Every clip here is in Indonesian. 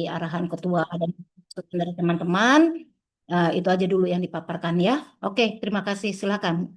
arahan ketua dan dari teman-teman. Itu aja dulu yang dipaparkan ya. Oke, terima kasih. Silakan.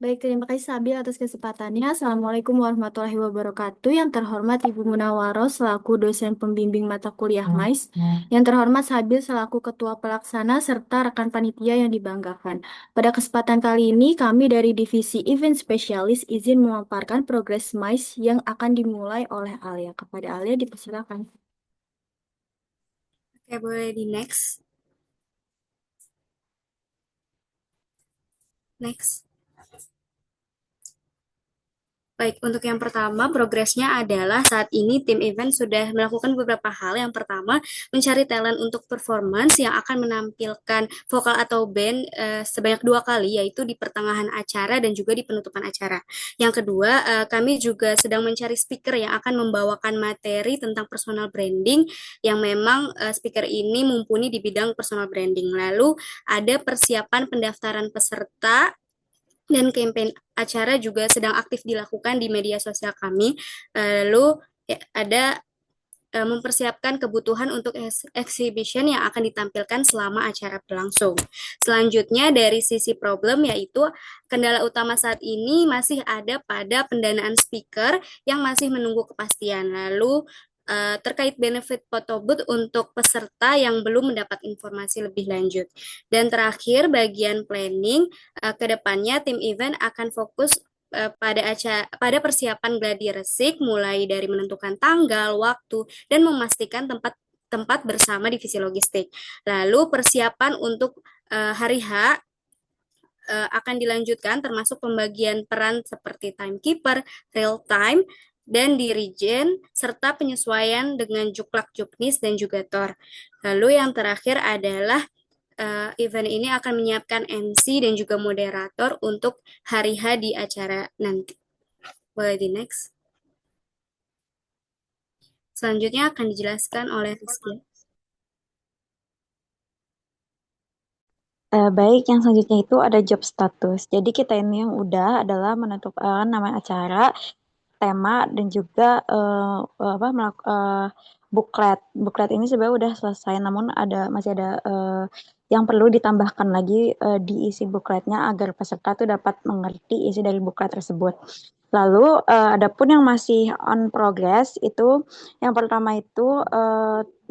Baik, terima kasih Sabil atas kesempatannya. Assalamualaikum warahmatullahi wabarakatuh. Yang terhormat Ibu Munawaroh selaku dosen pembimbing mata kuliah MAIS. Yang terhormat Sabil selaku ketua pelaksana serta rekan panitia yang dibanggakan. Pada kesempatan kali ini kami dari Divisi Event Specialist izin memaparkan progres MAIS yang akan dimulai oleh Alia. Kepada Alia dipersilakan. Oke, boleh di next. Next. Baik, untuk yang pertama, progresnya adalah saat ini tim event sudah melakukan beberapa hal. Yang pertama, mencari talent untuk performance yang akan menampilkan vokal atau band sebanyak 2 kali, yaitu di pertengahan acara dan juga di penutupan acara. Yang kedua, kami juga sedang mencari speaker yang akan membawakan materi tentang personal branding, yang memang speaker ini mumpuni di bidang personal branding. Lalu, ada persiapan pendaftaran peserta dan campaign acara juga sedang aktif dilakukan di media sosial kami. Lalu ya, ada mempersiapkan kebutuhan untuk exhibition yang akan ditampilkan selama acara berlangsung. Selanjutnya dari sisi problem yaitu kendala utama saat ini masih ada pada pendanaan speaker yang masih menunggu kepastian. Lalu terkait benefit photo booth untuk peserta yang belum mendapat informasi lebih lanjut. Dan terakhir bagian planning, ke depannya tim event akan fokus pada persiapan gladi resik mulai dari menentukan tanggal, waktu, dan memastikan tempat bersama divisi logistik. Lalu persiapan untuk hari H akan dilanjutkan termasuk pembagian peran seperti timekeeper, real time, dan dirijen, serta penyesuaian dengan juklak juknis dan juga tor. Lalu yang terakhir adalah event ini akan menyiapkan MC dan juga moderator untuk hari H di acara nanti. Boleh di next. Selanjutnya akan dijelaskan oleh Rizky. Baik, yang selanjutnya itu ada job status. Jadi kita ini yang udah adalah menentukan nama acara, tema, dan juga buklet. Buklet ini sebenarnya udah selesai, namun masih ada yang perlu ditambahkan lagi di isi bukletnya agar peserta tuh dapat mengerti isi dari buklet tersebut. Lalu adapun yang masih on progress itu yang pertama itu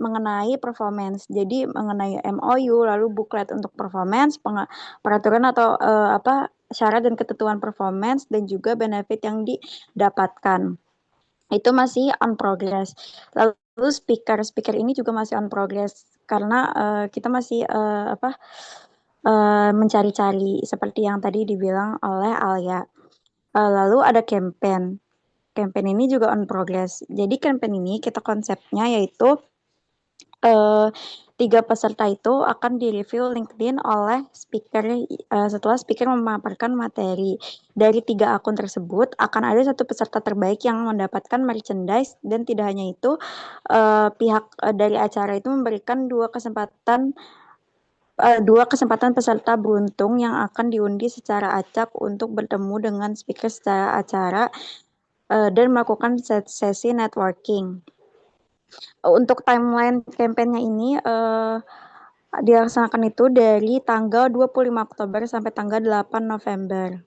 mengenai performance. Jadi mengenai MOU, lalu buklet untuk performance, peraturan atau syarat dan ketentuan performance dan juga benefit yang didapatkan. Itu masih on progress. Lalu speaker ini juga masih on progress karena kita masih mencari-cari seperti yang tadi dibilang oleh Alia. Lalu ada campaign. Campaign ini juga on progress. Jadi campaign ini kita konsepnya yaitu 3 peserta itu akan di-review LinkedIn oleh speaker setelah speaker memaparkan materi. Dari 3 akun tersebut akan ada 1 peserta terbaik yang mendapatkan merchandise dan tidak hanya itu, pihak dari acara itu memberikan 2 kesempatan peserta beruntung yang akan diundi secara acak untuk bertemu dengan speaker secara acara dan melakukan sesi networking. Untuk timeline campaign-nya ini dilaksanakan itu dari tanggal 25 Oktober sampai tanggal 8 November.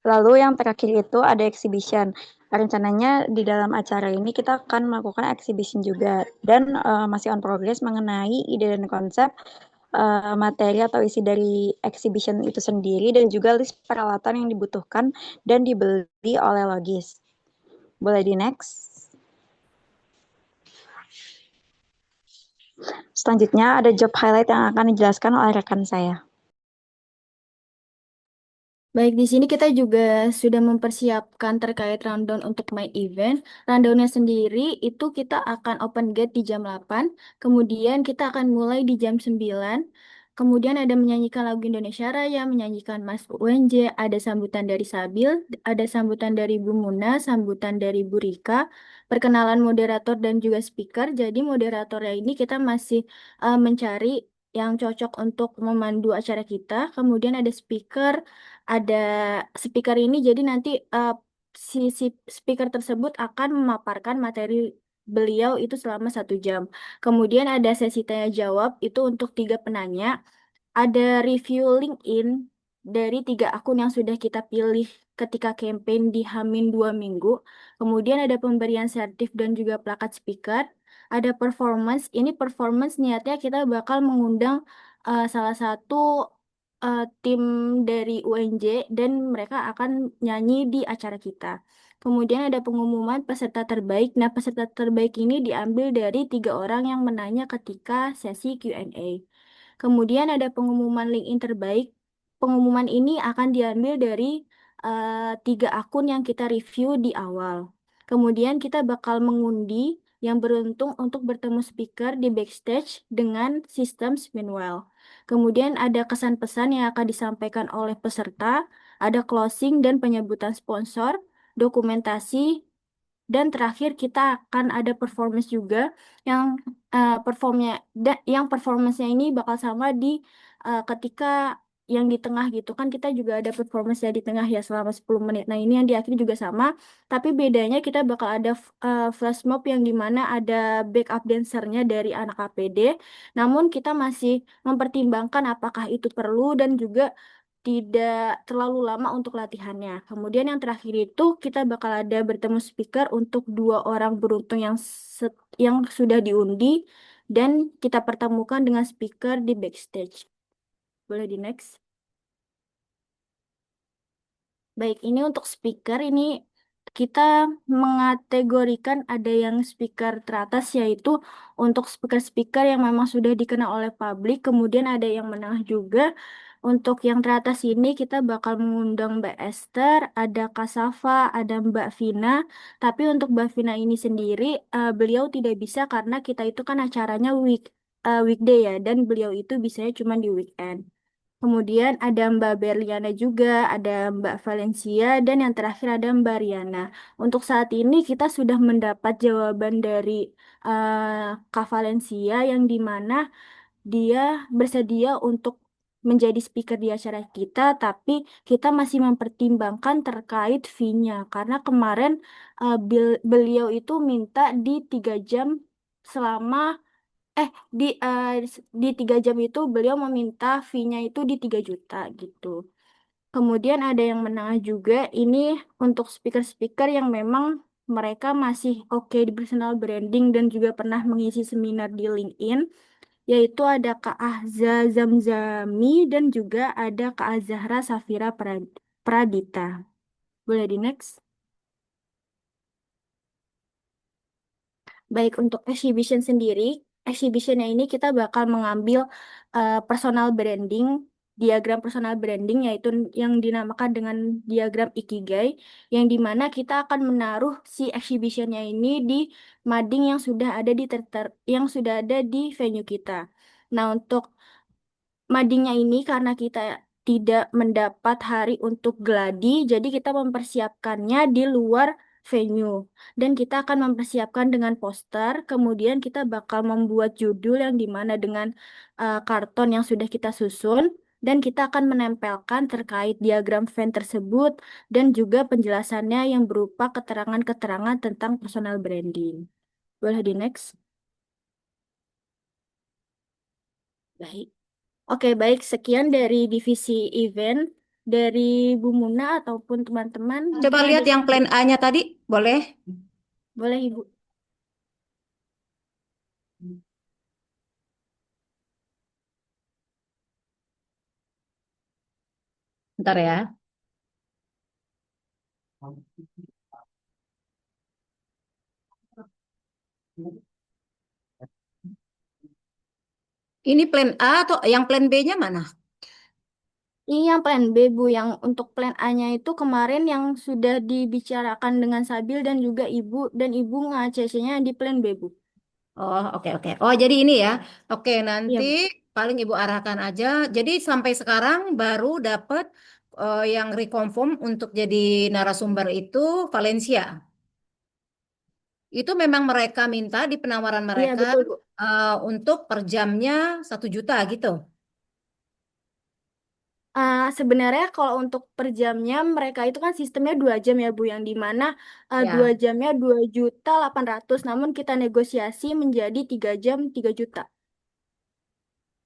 Lalu yang terakhir itu ada exhibition. Rencananya di dalam acara ini kita akan melakukan exhibition juga dan masih on progress mengenai ide dan konsep materi atau isi dari exhibition itu sendiri dan juga list peralatan yang dibutuhkan dan dibeli oleh logis. Boleh di next. Selanjutnya ada job highlight yang akan dijelaskan oleh rekan saya. Baik, di sini kita juga sudah mempersiapkan terkait rundown untuk my event. Rundownnya sendiri itu kita akan open gate di jam 8, kemudian kita akan mulai di jam 9. Kemudian ada menyanyikan lagu Indonesia Raya, menyanyikan Mas UNJ, ada sambutan dari Sabil, ada sambutan dari Bu Muna, sambutan dari Bu Rika, perkenalan moderator dan juga speaker. Jadi moderatornya ini kita masih mencari yang cocok untuk memandu acara kita. Kemudian ada speaker ini jadi nanti si speaker tersebut akan memaparkan materi beliau itu selama 1 jam. Kemudian ada sesi tanya jawab itu untuk 3 penanya. Ada review LinkedIn dari 3 akun yang sudah kita pilih ketika campaign di Hamin 2 minggu. Kemudian ada pemberian sertif dan juga plakat speaker. Ada performance. Ini performance niatnya kita bakal mengundang salah satu tim dari UNJ dan mereka akan nyanyi di acara kita. Kemudian ada pengumuman peserta terbaik. Nah, peserta terbaik ini diambil dari 3 orang yang menanya ketika sesi Q&A. Kemudian ada pengumuman LinkedIn terbaik. Pengumuman ini akan diambil dari 3 akun yang kita review di awal. Kemudian kita bakal mengundi yang beruntung untuk bertemu speaker di backstage dengan sistem Spinwheel. Kemudian ada kesan pesan yang akan disampaikan oleh peserta, ada closing dan penyebutan sponsor, dokumentasi, dan terakhir kita akan ada performance juga yang yang performance-nya ini bakal sama di ketika yang di tengah gitu kan kita juga ada performance ya di tengah ya selama 10 menit. Nah, ini yang di akhir juga sama, tapi bedanya kita bakal ada flash mob yang dimana ada backup dancernya dari anak APD. Namun kita masih mempertimbangkan apakah itu perlu dan juga tidak terlalu lama untuk latihannya. Kemudian yang terakhir itu kita bakal ada bertemu speaker untuk 2 orang beruntung yang sudah diundi dan kita pertemukan dengan speaker di backstage. Boleh di next. Baik, ini untuk speaker ini kita mengategorikan ada yang speaker teratas yaitu untuk speaker-speaker yang memang sudah dikenal oleh publik, kemudian ada yang menengah juga. Untuk yang teratas ini kita bakal mengundang Mbak Esther, ada Kak Safa, ada Mbak Vina. Tapi untuk Mbak Vina ini sendiri, beliau tidak bisa karena kita itu kan acaranya weekday ya, dan beliau itu bisanya cuma di weekend. Kemudian ada Mbak Berliana juga, ada Mbak Valencia, dan yang terakhir ada Mbak Riana. Untuk saat ini kita sudah mendapat jawaban dari Kak Valencia yang dimana dia bersedia untuk menjadi speaker di acara kita, tapi kita masih mempertimbangkan terkait fee-nya. Karena kemarin beliau itu minta di 3 jam selama Eh, di 3 jam itu beliau meminta fee-nya itu di 3 juta gitu. Kemudian ada yang menengah juga, ini untuk speaker-speaker yang memang mereka masih oke di personal branding dan juga pernah mengisi seminar di LinkedIn, yaitu ada Kak Ahza Zamzami dan juga ada Kak Azahra Safira Pradita. Boleh di next? Baik, untuk exhibition sendiri, exhibitionnya ini kita bakal mengambil personal branding, diagram personal branding, yaitu yang dinamakan dengan diagram Ikigai, yang dimana kita akan menaruh si exhibitionnya ini di mading yang sudah ada yang sudah ada di venue kita. Nah, untuk madingnya ini karena kita tidak mendapat hari untuk gladi, jadi kita mempersiapkannya di luar venue. Dan kita akan mempersiapkan dengan poster, kemudian kita bakal membuat judul yang dimana dengan karton yang sudah kita susun, dan kita akan menempelkan terkait diagram Venn tersebut, dan juga penjelasannya yang berupa keterangan-keterangan tentang personal branding. Boleh di next? Baik. Oke, baik. Sekian dari divisi event dari Bu Muna ataupun teman-teman. Coba Mungkin lihat ada yang plan A-nya tadi, boleh? boleh Ibu. Bentar ya. Ini plan A atau yang plan B-nya mana? Ini yang plan B, Bu. Yang untuk plan A-nya itu kemarin yang sudah dibicarakan dengan Sabil dan juga Ibu. Dan Ibu nge-ACC-nya di plan B, Bu. Oh, oke, oke. Oh, jadi ini ya. Oke, Iya, nanti Bu. paling Ibu arahkan aja. Jadi sampai sekarang baru dapat yang reconfirm untuk jadi narasumber itu Valencia. Itu memang mereka minta di penawaran Iya, mereka betul, Bu. untuk per jamnya 1 juta gitu. Sebenarnya kalau untuk per jamnya mereka itu kan sistemnya 2 jam ya Bu, yang dimana dua Ya, jamnya 2.800.000, namun kita negosiasi menjadi 3 jam 3 juta.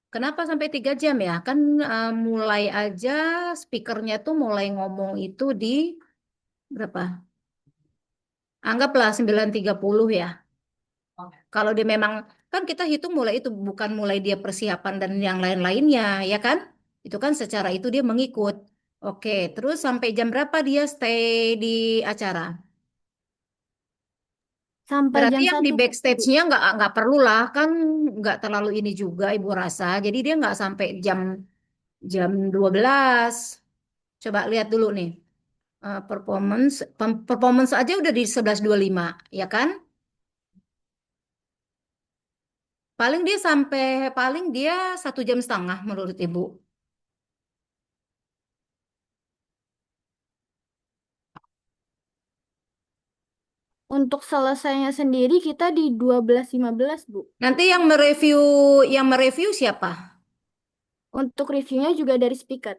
kenapa sampai 3 jam ya? Kan mulai aja speakernya tuh mulai ngomong itu di berapa? Anggaplah 9.30 ya. Kalau dia memang, kan kita hitung mulai itu, bukan mulai dia persiapan dan yang lain-lainnya, ya kan? Itu kan secara itu dia mengikut. Oke, terus sampai jam berapa dia stay di acara? Sampai Berarti jam yang di 1 Bu. backstage-nya nggak perlu lah, kan nggak terlalu ini juga Ibu rasa. Jadi dia nggak sampai jam jam 12. Coba lihat dulu nih. Performance aja udah di 11.25, ya kan? Paling dia 1 jam setengah menurut Ibu. Untuk selesainya sendiri kita di 12.15 Bu. Nanti yang mereview siapa? Untuk reviewnya juga dari speaker.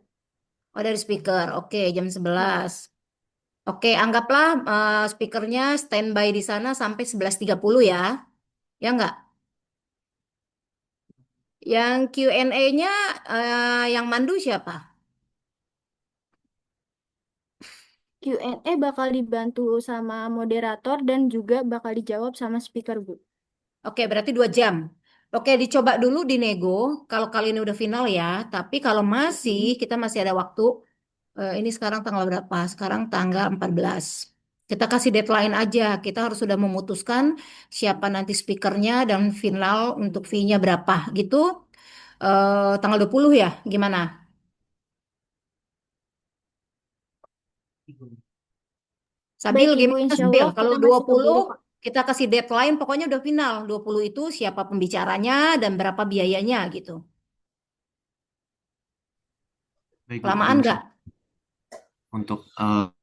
Oh, dari speaker. Oke, jam Ya. 11. Oke, anggaplah speakernya standby di sana sampai 11.30 ya. Ya enggak? Yang Q&A-nya yang mandu siapa? Q&A bakal dibantu sama moderator dan juga bakal dijawab sama speaker Bu. Oke, berarti 2 jam. Oke, dicoba dulu dinego. Kalau kali ini udah final ya. Tapi kalau kita masih ada waktu. Ini sekarang tanggal berapa? Sekarang tanggal 14. Kita kasih deadline aja. Kita harus sudah memutuskan siapa nanti speakernya dan final untuk fee-nya berapa gitu. Tanggal 20 ya, gimana? Sabil Baik Ibu, gimana insya Sabil? Allah Kalau kita dua kasih ke puluh guru Kak. kita kasih deadline pokoknya udah final. 20 itu siapa pembicaranya dan berapa biayanya gitu. Baik Bu, Kelamaan terima nggak? kasih. Untuk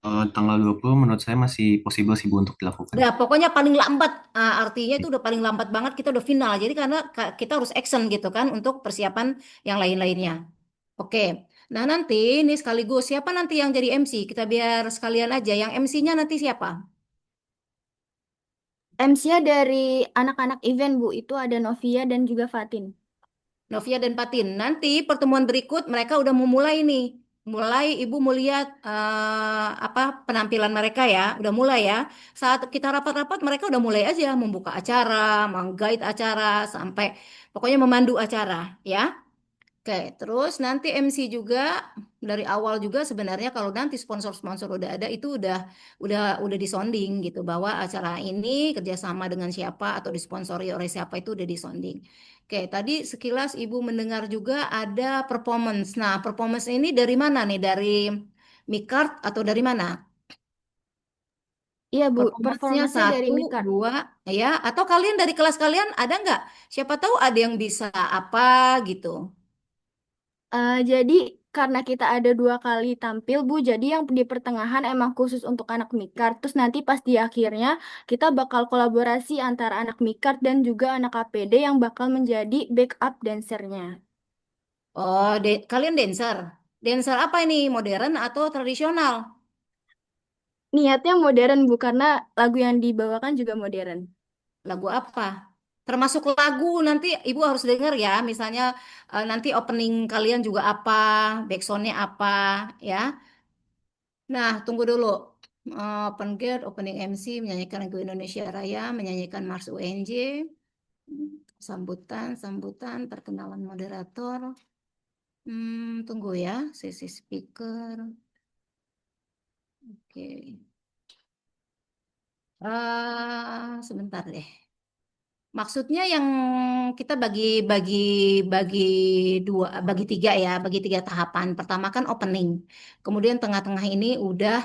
tanggal 20 menurut saya masih possible sih Bu untuk dilakukan. Udah, pokoknya paling lambat. Artinya itu udah paling lambat banget kita udah final. Jadi karena kita harus action gitu kan untuk persiapan yang lain-lainnya. Oke. Nah, nanti ini sekaligus siapa nanti yang jadi MC? Kita biar sekalian aja. Yang MC-nya nanti siapa? MC-nya dari anak-anak event Bu, itu ada Novia dan juga Fatin. Novia dan Patin. Nanti pertemuan berikut mereka udah mau mulai nih. Mulai Ibu mau lihat apa penampilan mereka ya. Udah mulai ya. Saat kita rapat-rapat mereka udah mulai aja membuka acara, menggait acara sampai pokoknya memandu acara ya. Oke, terus nanti MC juga dari awal juga sebenarnya kalau nanti sponsor-sponsor udah ada itu udah disonding gitu bahwa acara ini kerjasama dengan siapa atau disponsori oleh siapa itu udah disonding. Oke, tadi sekilas Ibu mendengar juga ada performance. Nah, performance ini dari mana nih? Dari Mikart atau dari mana? Iya Bu, Performance-nya performance-nya dari satu, Mikart. dua, ya? Atau kalian dari kelas kalian ada nggak? Siapa tahu ada yang bisa apa gitu. Jadi karena kita ada 2 kali tampil Bu, jadi yang di pertengahan emang khusus untuk anak Mikart. Terus nanti pas di akhirnya kita bakal kolaborasi antara anak Mikart dan juga anak APD yang bakal menjadi backup dancernya. Oh, kalian dancer. Dancer apa ini? Modern atau tradisional? Niatnya modern Bu, karena lagu yang dibawakan juga modern. Lagu apa? Termasuk lagu nanti Ibu harus dengar ya. Misalnya nanti opening kalian juga apa, backsoundnya apa, ya. Nah, tunggu dulu. Open Gate, opening MC, menyanyikan lagu Indonesia Raya, menyanyikan Mars UNJ, sambutan, sambutan, perkenalan moderator. Tunggu ya, sesi speaker. Oke. Sebentar deh. Maksudnya yang kita bagi bagi tiga ya, bagi tiga tahapan. Pertama kan opening, kemudian tengah-tengah ini udah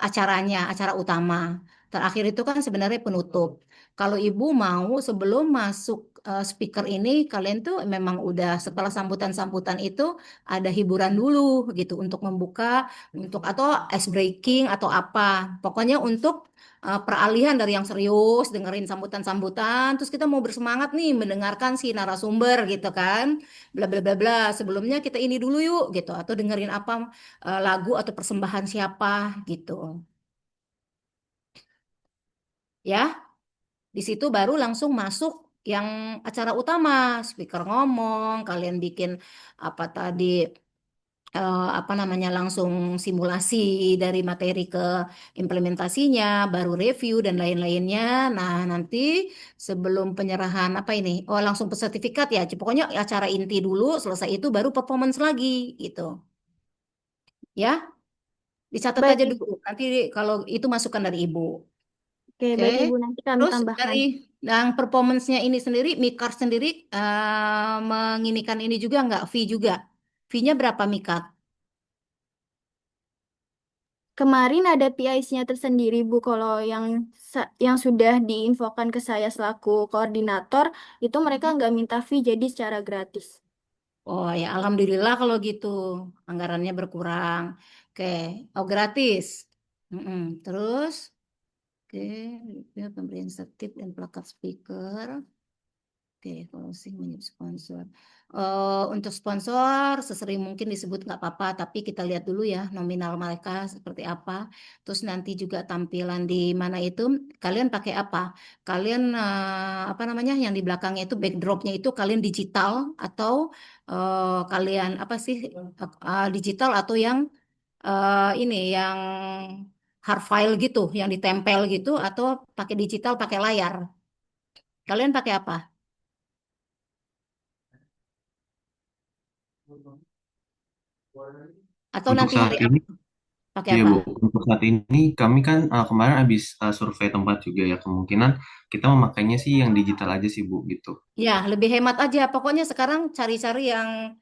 acaranya, acara utama. Terakhir itu kan sebenarnya penutup. Kalau ibu mau sebelum masuk speaker ini kalian tuh memang udah setelah sambutan-sambutan itu ada hiburan dulu gitu untuk membuka untuk atau ice breaking atau apa. Pokoknya untuk peralihan dari yang serius dengerin sambutan-sambutan terus kita mau bersemangat nih mendengarkan si narasumber gitu kan. Bla bla bla bla. Sebelumnya kita ini dulu yuk gitu atau dengerin apa lagu atau persembahan siapa gitu. Ya, di situ baru langsung masuk yang acara utama, speaker ngomong, kalian bikin apa tadi apa namanya langsung simulasi dari materi ke implementasinya, baru review dan lain-lainnya. Nah, nanti sebelum penyerahan apa ini? Oh, langsung sertifikat ya. Pokoknya acara inti dulu, selesai itu baru performance lagi gitu. Ya, dicatat Baik, aja Ibu. dulu. Nanti kalau itu masukan dari Ibu. Oke, Oke. baik Ibu. Nanti kami Terus dari tambahkan. yang performance-nya ini sendiri, Mikar sendiri menginikan ini juga nggak fee juga? Fee-nya berapa Mikar? Kemarin ada PIC-nya tersendiri, Bu. Kalau yang sudah diinfokan ke saya selaku koordinator, itu mereka nggak minta fee, jadi secara gratis. Oh ya, alhamdulillah kalau gitu anggarannya berkurang. Oke, oh gratis. Mm-mm. Terus, oke, ya, pemberian setip dan plakat speaker. Oke, closing menyebut sponsor. Untuk sponsor sesering mungkin disebut nggak apa-apa, tapi kita lihat dulu ya nominal mereka seperti apa. Terus nanti juga tampilan di mana itu kalian pakai apa? Kalian apa namanya yang di belakangnya itu backdropnya itu kalian digital atau kalian apa sih digital atau yang ini yang hard file gitu, yang ditempel gitu atau pakai digital pakai layar? Kalian pakai apa? Atau Untuk nanti saat hari ini, apa? Pakai ya apa? Bu, untuk saat ini kami kan kemarin habis survei tempat juga ya, kemungkinan kita memakainya sih yang digital aja sih Bu gitu. Ya, lebih hemat aja. Pokoknya sekarang cari-cari yang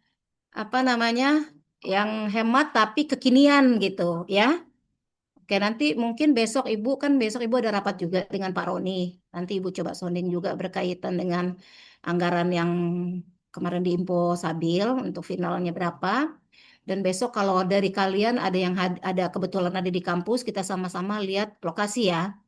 apa namanya, yang hemat tapi kekinian gitu, ya. Oke, nanti mungkin besok Ibu kan besok Ibu ada rapat juga dengan Pak Roni. Nanti Ibu coba sounding juga berkaitan dengan anggaran yang kemarin diinfo Sabil untuk finalnya berapa. Dan besok kalau dari kalian ada yang ada kebetulan ada di kampus, kita sama-sama lihat lokasi ya.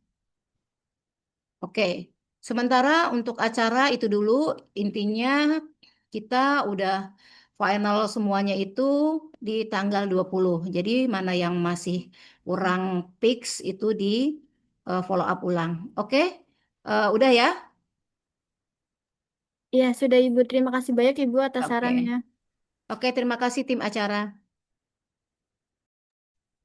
Oke, sementara untuk acara itu dulu intinya kita udah final semuanya itu di tanggal 20. Jadi mana yang masih kurang fix itu di follow up ulang. Oke, udah ya? Ya, sudah Ibu. Terima kasih banyak Ibu atas Oke. sarannya. Oke, terima kasih tim acara.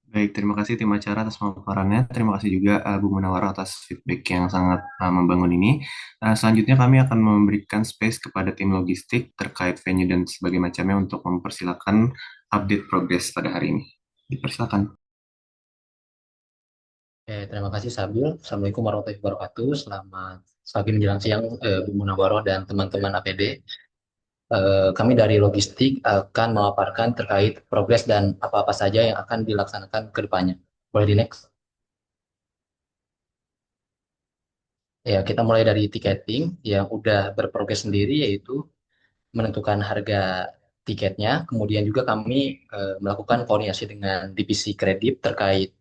Baik, terima kasih tim acara atas pemaparannya. Terima kasih juga Bu Munawar atas feedback yang sangat membangun ini. Selanjutnya kami akan memberikan space kepada tim logistik terkait venue dan sebagainya macamnya untuk mempersilakan update progress pada hari ini. Dipersilakan. Terima kasih Sabil. Assalamualaikum warahmatullahi wabarakatuh. Selamat pagi menjelang siang Bu Munawwaroh dan teman-teman APD. Kami dari logistik akan memaparkan terkait progres dan apa-apa saja yang akan dilaksanakan ke depannya. Boleh di next? Ya, kita mulai dari tiketing yang udah berprogres sendiri yaitu menentukan harga tiketnya. Kemudian juga kami melakukan koordinasi dengan divisi kredit terkait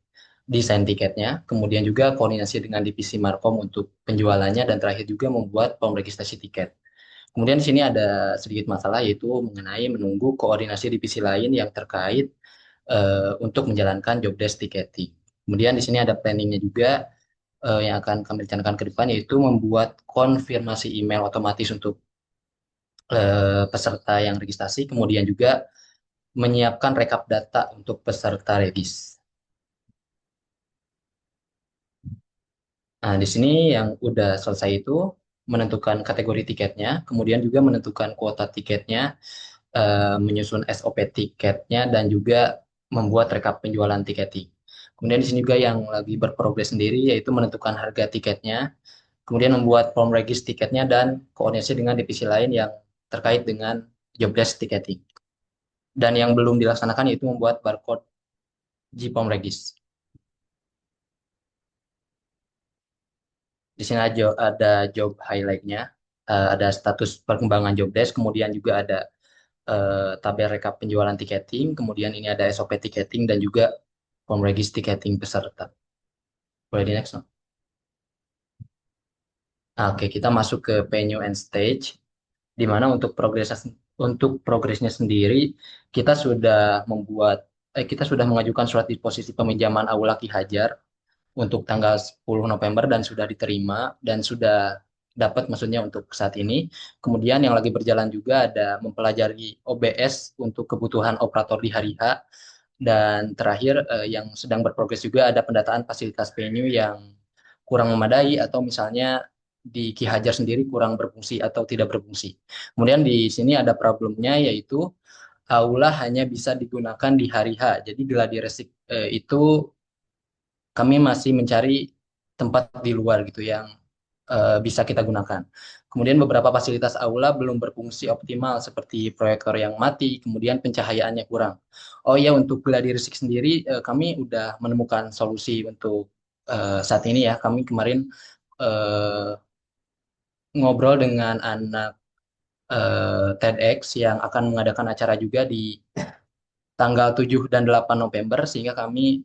desain tiketnya, kemudian juga koordinasi dengan divisi Markom untuk penjualannya, dan terakhir juga membuat form registrasi tiket. Kemudian di sini ada sedikit masalah yaitu mengenai menunggu koordinasi divisi lain yang terkait untuk menjalankan job desk ticketing. Kemudian di sini ada planningnya juga yang akan kami rencanakan ke depan yaitu membuat konfirmasi email otomatis untuk peserta yang registrasi, kemudian juga menyiapkan rekap data untuk peserta regis. Nah, di sini yang udah selesai itu menentukan kategori tiketnya, kemudian juga menentukan kuota tiketnya, menyusun SOP tiketnya, dan juga membuat rekap penjualan tiketing. Kemudian di sini juga yang lagi berprogres sendiri yaitu menentukan harga tiketnya, kemudian membuat form regis tiketnya, dan koordinasi dengan divisi lain yang terkait dengan job desk ticketing. Dan yang belum dilaksanakan yaitu membuat barcode JPOM regis. Di sini ada job highlight-nya. ada status perkembangan job desk, kemudian juga ada tabel rekap penjualan tiketing, kemudian ini ada SOP tiketing dan juga form regis tiketing peserta. Boleh di next, no? Oke, kita masuk ke venue and stage, di mana untuk progresnya sendiri kita sudah kita sudah mengajukan surat disposisi peminjaman aula Ki Hajar untuk tanggal 10 November dan sudah diterima dan sudah dapat maksudnya untuk saat ini. Kemudian yang lagi berjalan juga ada mempelajari OBS untuk kebutuhan operator di hari H, dan terakhir yang sedang berprogres juga ada pendataan fasilitas venue yang kurang memadai atau misalnya di Ki Hajar sendiri kurang berfungsi atau tidak berfungsi. Kemudian di sini ada problemnya yaitu aula hanya bisa digunakan di hari H. Jadi gladi resik itu kami masih mencari tempat di luar gitu yang bisa kita gunakan. Kemudian beberapa fasilitas aula belum berfungsi optimal seperti proyektor yang mati, kemudian pencahayaannya kurang. Oh iya, untuk gladi resik sendiri kami udah menemukan solusi untuk saat ini ya. Kami kemarin eh, ngobrol dengan anak TEDx yang akan mengadakan acara juga di tanggal 7 dan 8 November, sehingga kami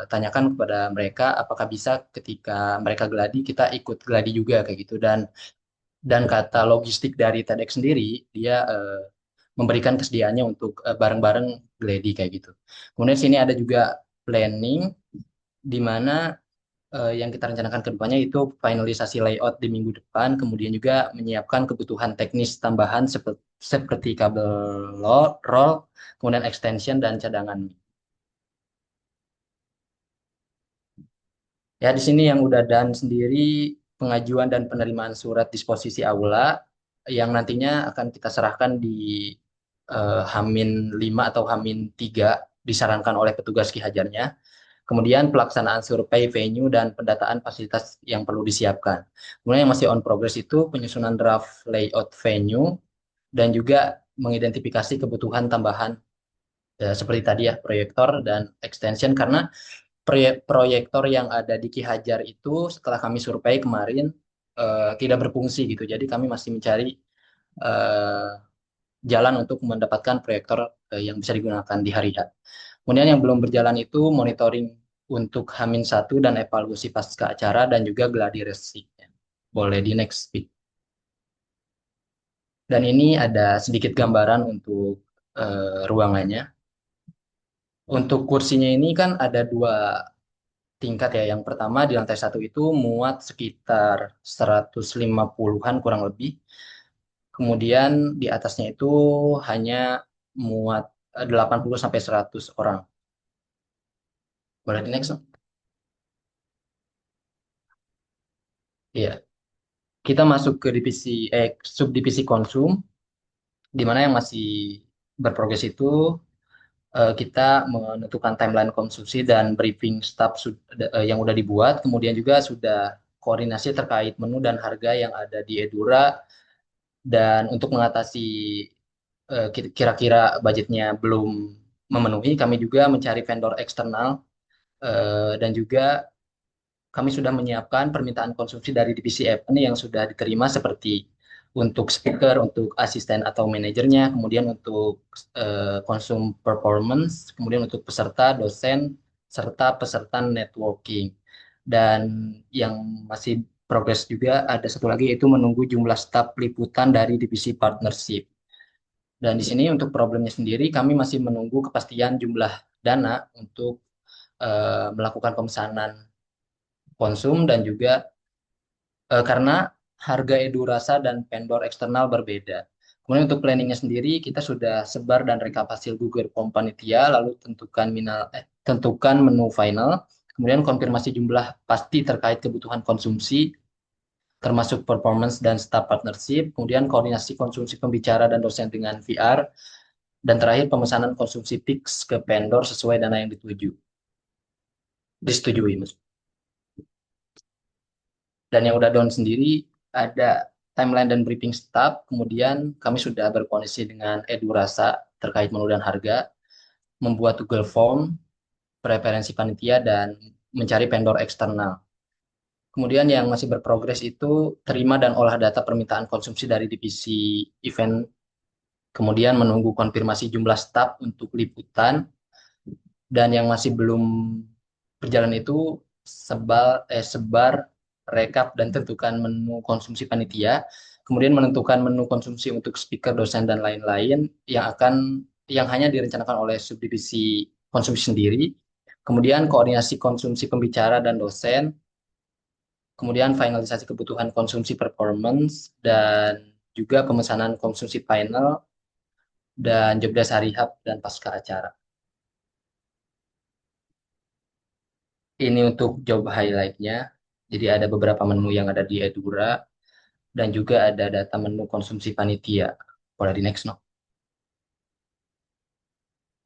tanyakan kepada mereka apakah bisa ketika mereka gladi kita ikut gladi juga kayak gitu, dan kata logistik dari TEDx sendiri dia memberikan kesediaannya untuk bareng-bareng gladi kayak gitu. Kemudian sini ada juga planning di mana yang kita rencanakan ke depannya itu finalisasi layout di minggu depan, kemudian juga menyiapkan kebutuhan teknis tambahan seperti kabel roll, kemudian extension dan cadangan. Ya, di sini yang udah dan sendiri pengajuan dan penerimaan surat disposisi aula yang nantinya akan kita serahkan di Hamin 5 atau Hamin 3 disarankan oleh petugas Ki Hajarnya. Kemudian pelaksanaan survei venue dan pendataan fasilitas yang perlu disiapkan. Kemudian yang masih on progress itu penyusunan draft layout venue dan juga mengidentifikasi kebutuhan tambahan seperti tadi ya, proyektor dan extension, karena proyektor yang ada di Ki Hajar itu setelah kami survei kemarin tidak berfungsi gitu. Jadi kami masih mencari eh, jalan untuk mendapatkan proyektor yang bisa digunakan di hari H. Kemudian yang belum berjalan itu monitoring untuk Hamin 1 dan evaluasi pasca acara dan juga gladi resik. Boleh di next speed. Dan ini ada sedikit gambaran untuk ruangannya. Untuk kursinya ini kan ada dua tingkat ya. Yang pertama di lantai 1 itu muat sekitar 150-an kurang lebih. Kemudian di atasnya itu hanya muat 80 sampai 100 orang. Boleh di next? Iya. Kita masuk ke subdivisi konsum, di mana yang masih berprogres itu kita menentukan timeline konsumsi dan briefing staff yang sudah dibuat, kemudian juga sudah koordinasi terkait menu dan harga yang ada di Edura, dan untuk mengatasi kira-kira budgetnya belum memenuhi, kami juga mencari vendor eksternal dan juga kami sudah menyiapkan permintaan konsumsi dari divisi event yang sudah diterima seperti untuk speaker, untuk asisten atau manajernya, kemudian untuk konsum performance, kemudian untuk peserta, dosen, serta peserta networking. Dan yang masih progres juga ada satu lagi yaitu menunggu jumlah staf liputan dari divisi partnership. Dan di sini untuk problemnya sendiri kami masih menunggu kepastian jumlah dana untuk melakukan pemesanan konsum dan juga karena harga edurasa dan vendor eksternal berbeda. Kemudian untuk planningnya sendiri kita sudah sebar dan rekap hasil Google Form panitia, lalu tentukan menu final, kemudian konfirmasi jumlah pasti terkait kebutuhan konsumsi, termasuk performance dan staff partnership, kemudian koordinasi konsumsi pembicara dan dosen dengan VR, dan terakhir pemesanan konsumsi fix ke vendor sesuai dana yang disetujui. Dan yang udah down sendiri ada timeline dan briefing staff, kemudian kami sudah berkoordinasi dengan Edurasa terkait menu dan harga, membuat Google Form, preferensi panitia, dan mencari vendor eksternal. Kemudian yang masih berprogres itu terima dan olah data permintaan konsumsi dari divisi event, kemudian menunggu konfirmasi jumlah staf untuk liputan, dan yang masih belum berjalan itu sebar, rekap, dan tentukan menu konsumsi panitia, kemudian menentukan menu konsumsi untuk speaker, dosen, dan lain-lain yang hanya direncanakan oleh subdivisi konsumsi sendiri, kemudian koordinasi konsumsi pembicara dan dosen, kemudian finalisasi kebutuhan konsumsi performance, dan juga pemesanan konsumsi final, dan jobdesk hari hub dan pasca acara. Ini untuk job highlight-nya. Jadi ada beberapa menu yang ada di Edura dan juga ada data menu konsumsi panitia. Boleh di next, no?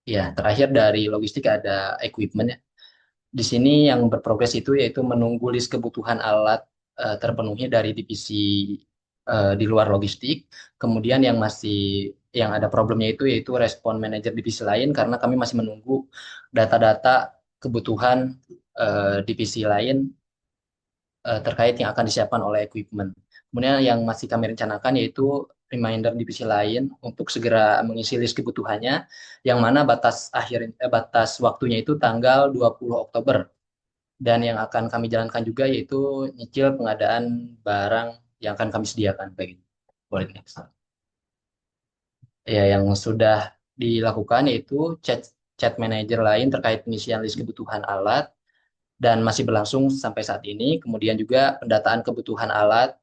Ya, terakhir dari logistik ada equipment ya. Di sini yang berprogres itu yaitu menunggu list kebutuhan alat terpenuhi dari divisi di luar logistik. Kemudian yang ada problemnya itu yaitu respon manajer divisi lain karena kami masih menunggu data-data kebutuhan divisi lain terkait yang akan disiapkan oleh equipment. Kemudian yang masih kami rencanakan yaitu reminder divisi lain untuk segera mengisi list kebutuhannya, yang mana batas waktunya itu tanggal 20 Oktober. Dan yang akan kami jalankan juga yaitu nyicil pengadaan barang yang akan kami sediakan. Begitu. Boleh next. Ya, yang sudah dilakukan yaitu chat manager lain terkait pengisian list kebutuhan alat dan masih berlangsung sampai saat ini. Kemudian juga pendataan kebutuhan alat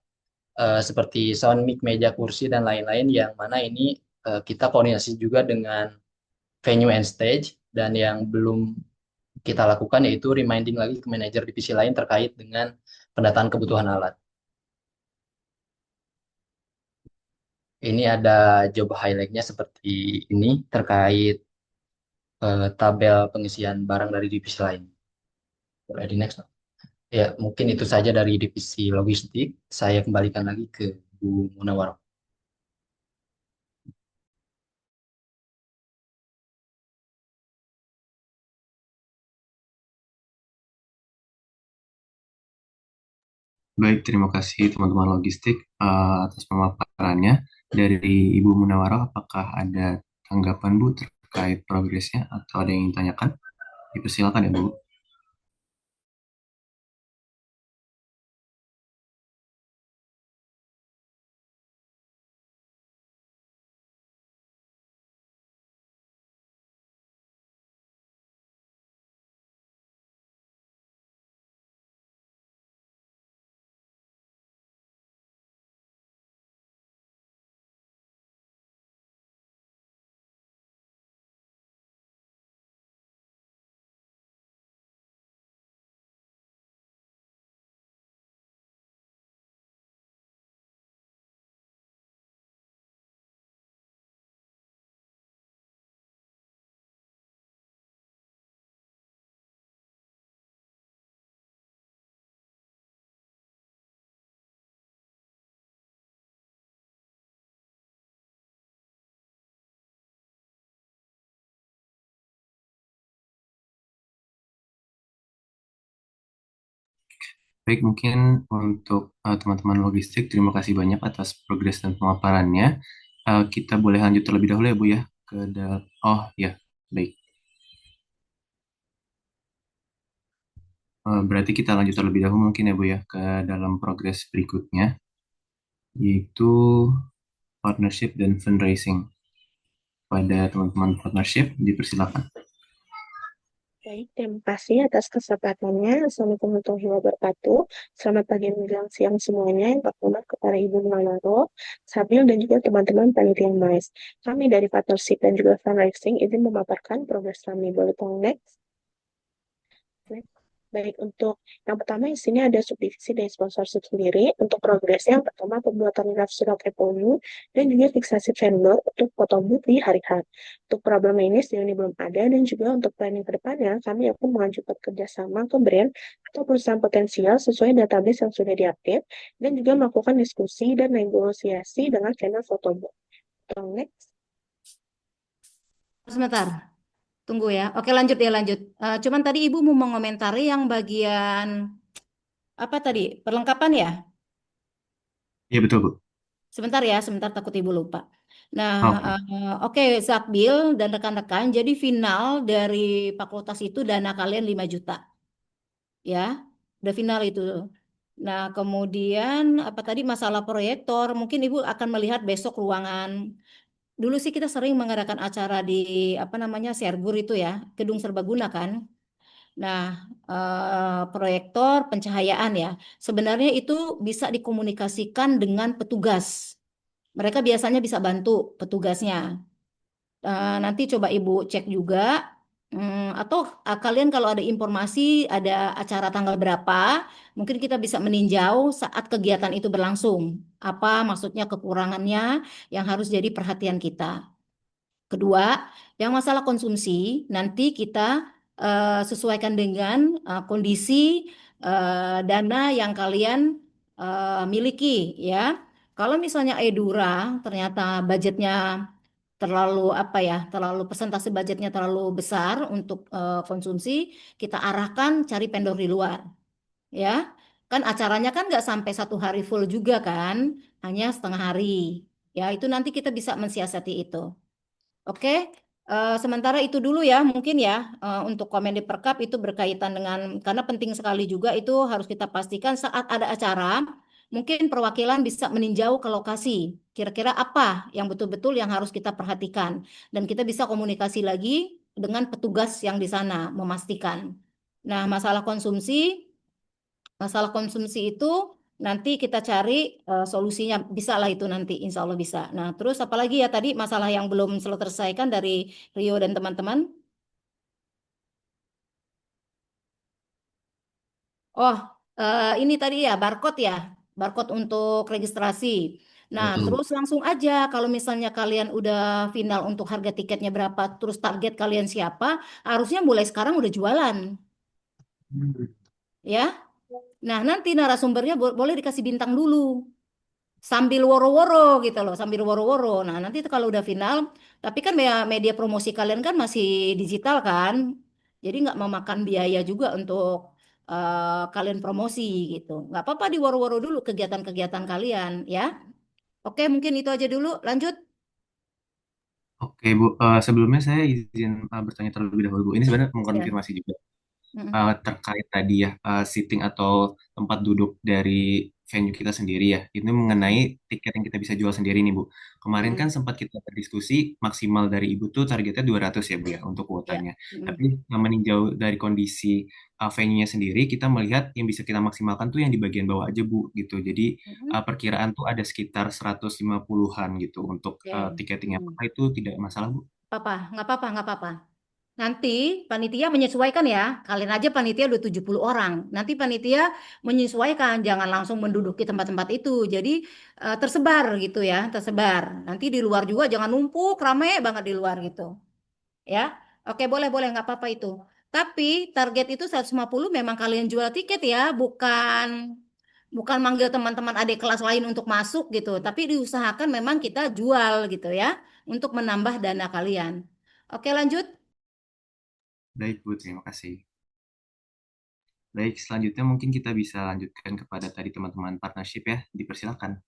seperti sound mic, meja, kursi, dan lain-lain yang mana ini kita koordinasi juga dengan venue and stage, dan yang belum kita lakukan yaitu reminding lagi ke manajer divisi lain terkait dengan pendataan kebutuhan alat. Ini ada job highlight-nya seperti ini terkait tabel pengisian barang dari divisi lain. Boleh di next. Ya, mungkin itu saja dari divisi logistik. Saya kembalikan lagi ke Bu Munawar. Baik, terima kasih teman-teman logistik atas pemaparannya. Dari Ibu Munawaroh, apakah ada tanggapan Bu terkait progresnya atau ada yang ingin ditanyakan? Dipersilakan ya Bu. Baik, mungkin untuk teman-teman logistik, terima kasih banyak atas progres dan pemaparannya. Kita boleh lanjut terlebih dahulu ya Bu ya. Oh ya, baik. Berarti kita lanjut terlebih dahulu mungkin ya Bu ya ke dalam progres berikutnya, yaitu partnership dan fundraising. Pada teman-teman partnership, dipersilakan. Baik, terima kasih atas kesempatannya. Assalamualaikum warahmatullahi wabarakatuh. Selamat pagi menjelang siang semuanya. Yang pertama kepada Ibu Manado, Sabil, dan juga teman-teman panitia MAIS. Kami dari partnership dan juga fundraising izin memaparkan progres kami. Boleh tolong next? Baik, untuk yang pertama di sini ada subdivisi dari sponsorship sendiri. Untuk progresnya, yang pertama pembuatan draft surat FOU dan juga fiksasi vendor untuk foto booth di hari H. Untuk problem ini sejauh ini belum ada, dan juga untuk planning ke depannya, kami akan mengajukan kerjasama ke brand atau perusahaan potensial sesuai database yang sudah diupdate, dan juga melakukan diskusi dan negosiasi dengan channel foto booth. Next. Sebentar, tunggu ya. Oke, lanjut ya, lanjut. Cuman tadi Ibu mau mengomentari yang bagian Apa tadi? Perlengkapan ya? Iya betul Bu. Sebentar ya, sebentar takut Ibu lupa. Nah, Oke. oke, Zakbil dan rekan-rekan, jadi final dari fakultas itu dana kalian 5 juta, ya. Udah final itu. Nah, kemudian apa tadi masalah proyektor, mungkin Ibu akan melihat besok ruangan. Dulu sih kita sering mengadakan acara di apa namanya Sergur itu ya, Gedung Serbaguna kan. Nah, proyektor pencahayaan ya, sebenarnya itu bisa dikomunikasikan dengan petugas. Mereka biasanya bisa bantu petugasnya. Nanti coba Ibu cek juga. Atau kalian kalau ada informasi ada acara tanggal berapa, mungkin kita bisa meninjau saat kegiatan itu berlangsung. Apa maksudnya kekurangannya yang harus jadi perhatian kita. Kedua, yang masalah konsumsi, nanti kita sesuaikan dengan kondisi dana yang kalian miliki ya. Kalau misalnya Edura ternyata budgetnya terlalu apa ya, terlalu persentase budgetnya terlalu besar untuk konsumsi, kita arahkan cari vendor di luar ya. Kan acaranya kan nggak sampai 1 hari full juga kan, hanya setengah hari. Ya, itu nanti kita bisa mensiasati itu. Oke, sementara itu dulu ya, mungkin ya untuk komen di perkap itu berkaitan dengan karena penting sekali juga itu harus kita pastikan saat ada acara, mungkin perwakilan bisa meninjau ke lokasi. Kira-kira apa yang betul-betul yang harus kita perhatikan dan kita bisa komunikasi lagi dengan petugas yang di sana memastikan. Nah, masalah konsumsi itu nanti kita cari solusinya bisa lah itu nanti insya Allah bisa. Nah terus apalagi ya tadi masalah yang belum selesaikan dari Rio dan teman-teman. Oh ini tadi ya barcode untuk registrasi. Nah Betul. terus langsung aja kalau misalnya kalian udah final untuk harga tiketnya berapa, terus target kalian siapa, harusnya mulai sekarang udah jualan ya. Nah nanti narasumbernya boleh dikasih bintang dulu. Sambil woro-woro gitu loh, sambil woro-woro. Nah, nanti itu kalau udah final, tapi kan media promosi kalian kan masih digital kan, jadi nggak memakan biaya juga untuk kalian promosi gitu. Nggak apa-apa di woro-woro dulu kegiatan-kegiatan kalian ya. Oke, mungkin itu aja dulu. Lanjut. Oke Bu, sebelumnya saya izin bertanya terlebih dahulu Bu. Ini sebenarnya Ya. mengkonfirmasi juga. Mm-mm. Terkait tadi ya seating atau tempat duduk dari venue kita sendiri ya. Ini mengenai Mm-mm. tiket yang kita bisa jual sendiri nih Bu. Kemarin kan Mm-mm. sempat kita berdiskusi maksimal dari Ibu tuh targetnya 200 ya Bu ya untuk Ya. kuotanya. Tapi Mm-mm. meninjau dari kondisi venue-nya sendiri, kita melihat yang bisa kita maksimalkan tuh yang di bagian bawah aja Bu gitu. Jadi Mm-mm. perkiraan tuh ada sekitar 150-an gitu untuk Oke. tiketingnya. Mm. Apakah itu tidak masalah Bu? Apa-apa, nggak apa-apa, nggak apa-apa. Nanti panitia menyesuaikan ya. Kalian aja panitia udah 70 orang. Nanti panitia menyesuaikan, jangan langsung menduduki tempat-tempat itu. Jadi tersebar gitu ya, tersebar. Nanti di luar juga jangan numpuk rame banget di luar gitu. Ya. Oke, boleh boleh nggak apa-apa itu. Tapi target itu 150 memang kalian jual tiket ya, bukan bukan manggil teman-teman adik kelas lain untuk masuk gitu. Tapi diusahakan memang kita jual gitu ya, untuk menambah dana kalian. Oke, lanjut. Baik Bu, terima kasih. Baik, selanjutnya mungkin kita bisa lanjutkan kepada tadi teman-teman partnership ya. Dipersilakan.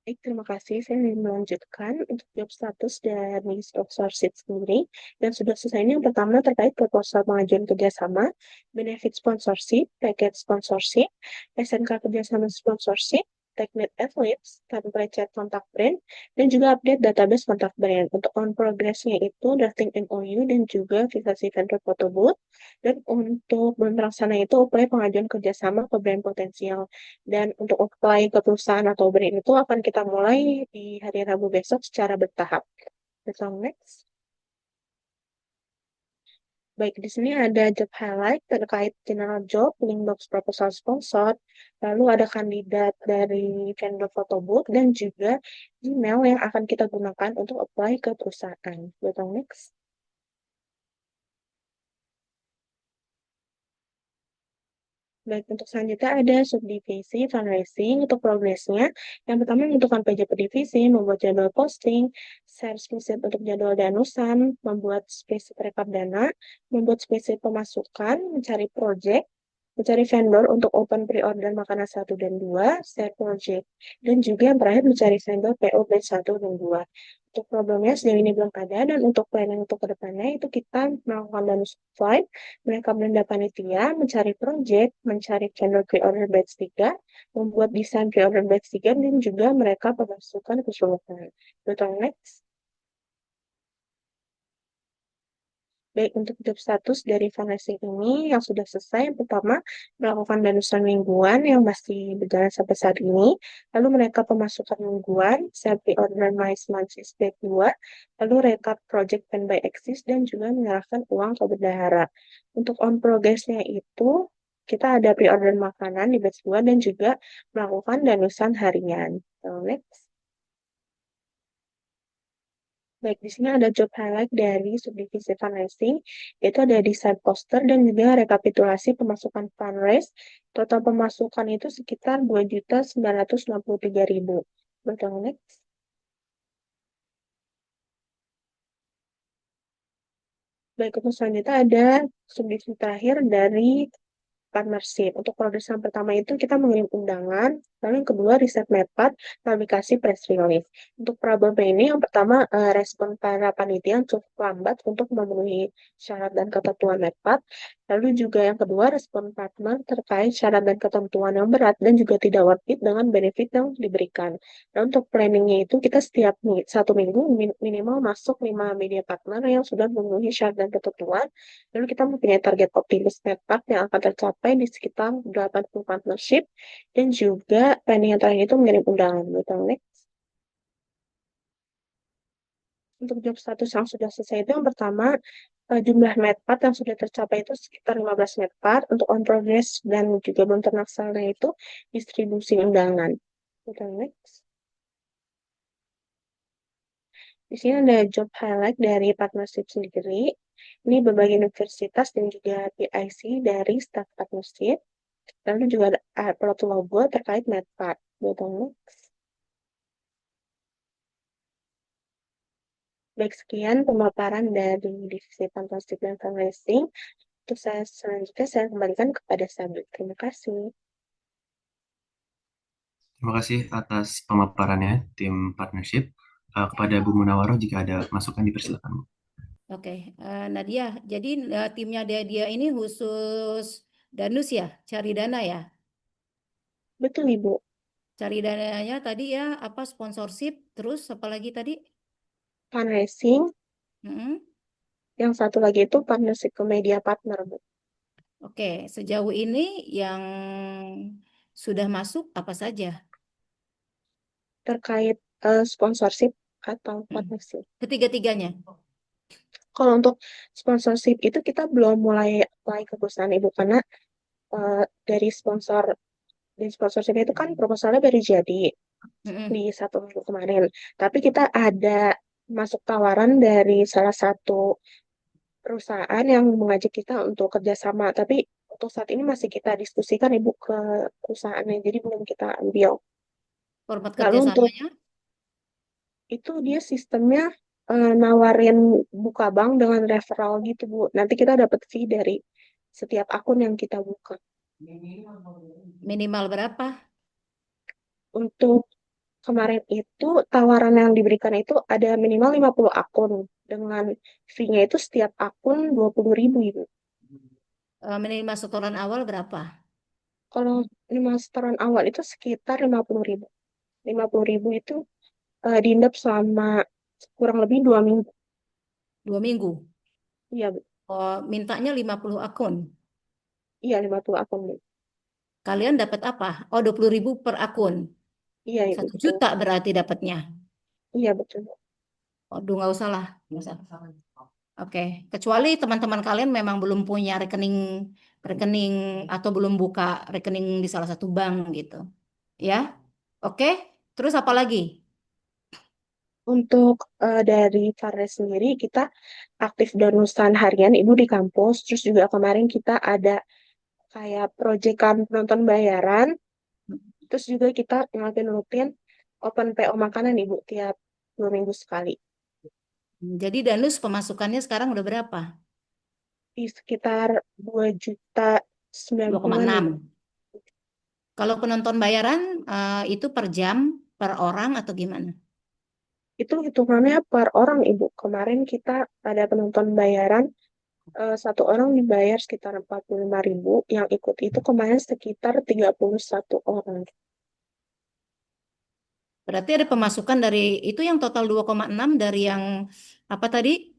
Baik, terima kasih. Saya ingin melanjutkan untuk job status dari sponsorship sendiri. Dan sudah selesai ini yang pertama terkait proposal pengajuan kerjasama, benefit sponsorship, package sponsorship, SNK kerjasama sponsorship, Technet Athletes, temperature kontak brand, dan juga update database kontak brand. Untuk on progress-nya itu drafting MOU dan juga visasi vendor photo booth. Dan untuk belum terlaksana itu upaya pengajuan kerjasama ke brand potensial. Dan untuk apply ke perusahaan atau brand itu akan kita mulai di hari Rabu besok secara bertahap. So next. Baik, di sini ada job highlight terkait general job, link box proposal sponsor, lalu ada kandidat dari vendor photo booth, dan juga email yang akan kita gunakan untuk apply ke perusahaan. So next. Baik, untuk selanjutnya ada subdivisi fundraising untuk progresnya. Yang pertama membutuhkan PJ per divisi, membuat jadwal posting, share spreadsheet untuk jadwal danusan, membuat spreadsheet rekap dana, membuat spreadsheet pemasukan, mencari project, mencari vendor untuk open pre-order makanan 1 dan 2, share project. Dan juga yang terakhir mencari vendor PO batch 1 dan 2. Untuk problemnya sejauh ini belum ada, dan untuk planning untuk kedepannya itu kita melakukan danus flight, mereka data panitia, mencari project, mencari vendor pre-order batch 3, membuat desain pre-order batch 3, dan juga mereka pemasukan keseluruhan. Betul, next. Baik, untuk job status dari fundraising ini yang sudah selesai, yang pertama melakukan danusan mingguan yang masih berjalan sampai saat ini, lalu mereka pemasukan mingguan, selfie order nice months is back 2, lalu rekap project pen by axis, dan juga menyerahkan uang ke bendahara. Untuk on progress-nya itu, kita ada pre-order makanan di batch 2 dan juga melakukan danusan harian. So, next. Baik, di sini ada job highlight dari subdivisi fundraising, yaitu ada desain poster dan juga rekapitulasi pemasukan fundraise. Total pemasukan itu sekitar 2.963.000. Betul, next. Baik, untuk selanjutnya ada subdivisi terakhir dari partnership. Untuk progres yang pertama itu kita mengirim undangan, lalu yang kedua riset mepad, publikasi press release. Untuk problem ini yang pertama respon para panitia cukup lambat untuk memenuhi syarat dan ketentuan mepad, lalu juga yang kedua respon partner terkait syarat dan ketentuan yang berat dan juga tidak worth it dengan benefit yang diberikan. Dan untuk planningnya itu kita setiap satu minggu minimal masuk 5 media partner yang sudah memenuhi syarat dan ketentuan. Lalu kita mempunyai target optimis network yang akan tercapai di sekitar 80 partnership, dan juga planning yang terakhir itu mengirim undangan. Betul, next. Untuk job status yang sudah selesai itu yang pertama jumlah medpart yang sudah tercapai itu sekitar 15 medpart. Untuk on progress dan juga belum terlaksana itu distribusi undangan. Betul, next. Di sini ada job highlight dari partnership sendiri. Ini berbagai universitas dan juga PIC dari staff partnership. Lalu juga ada upload logo terkait medpart. Betul, next. Baik, sekian pemaparan dari divisi partnership dan fundraising. Untuk saya selanjutnya saya kembalikan kepada Sabi. Terima kasih. Terima kasih atas pemaparannya, tim partnership. Kepada Bu Munawaroh, jika ada masukan dipersilakan, Bu. Oke, Nadia, jadi timnya dia ini khusus danus ya, cari dana ya. Betul, Ibu. Cari dananya tadi ya, apa sponsorship, terus apa lagi tadi? Fundraising, Mm-mm. yang satu lagi itu partnership ke media partner, Bu. Oke, sejauh ini yang sudah masuk apa saja? Terkait sponsorship atau partnership. Ketiga-tiganya. Kalau untuk sponsorship itu kita belum mulai apply ke perusahaan Ibu, karena dari sponsorship itu kan proposalnya baru jadi Mm-mm. di 1 minggu kemarin. Tapi kita ada masuk tawaran dari salah satu perusahaan yang mengajak kita untuk kerjasama. Tapi untuk saat ini masih kita diskusikan Ibu ke perusahaannya, jadi belum kita ambil. Format Lalu untuk kerjasamanya? itu dia sistemnya nawarin buka bank dengan referral gitu, Bu. Nanti kita dapat fee dari setiap akun yang kita buka. Minimal berapa? Untuk kemarin itu tawaran yang diberikan itu ada minimal 50 akun. Dengan fee-nya itu setiap akun 20.000, Ibu. Minimal setoran awal berapa? Kalau 5 setoran awal itu sekitar 50.000. 50.000 itu diindep selama kurang lebih 2 minggu. 2 minggu. Iya, Bu. Oh, mintanya 50 akun. Iya, 50 akun, Bu. Kalian dapat apa? Oh, 20.000 per akun. Iya, Ibu, 1 betul. juta berarti dapatnya. Iya, betul, Bu. Waduh, nggak usah lah. Nggak usah. Oke, kecuali teman-teman kalian memang belum punya rekening rekening atau belum buka rekening di salah satu bank gitu. Ya. Oke. Terus apa lagi? Untuk dari Fares sendiri, kita aktif danusan harian Ibu di kampus. Terus juga kemarin kita ada kayak proyekan penonton bayaran. Terus juga kita ngelakuin rutin open PO makanan Ibu tiap 2 minggu sekali. Jadi Danus pemasukannya sekarang udah berapa? Di sekitar 2 juta 90-an 2,6. Ibu. Kalau penonton bayaran itu per jam, per orang atau gimana? Itu hitungannya per orang Ibu. Kemarin kita ada penonton bayaran, satu orang dibayar sekitar 45.000, yang ikut itu kemarin sekitar 31 orang. Berarti ada pemasukan dari itu yang total 2,6 dari yang apa tadi?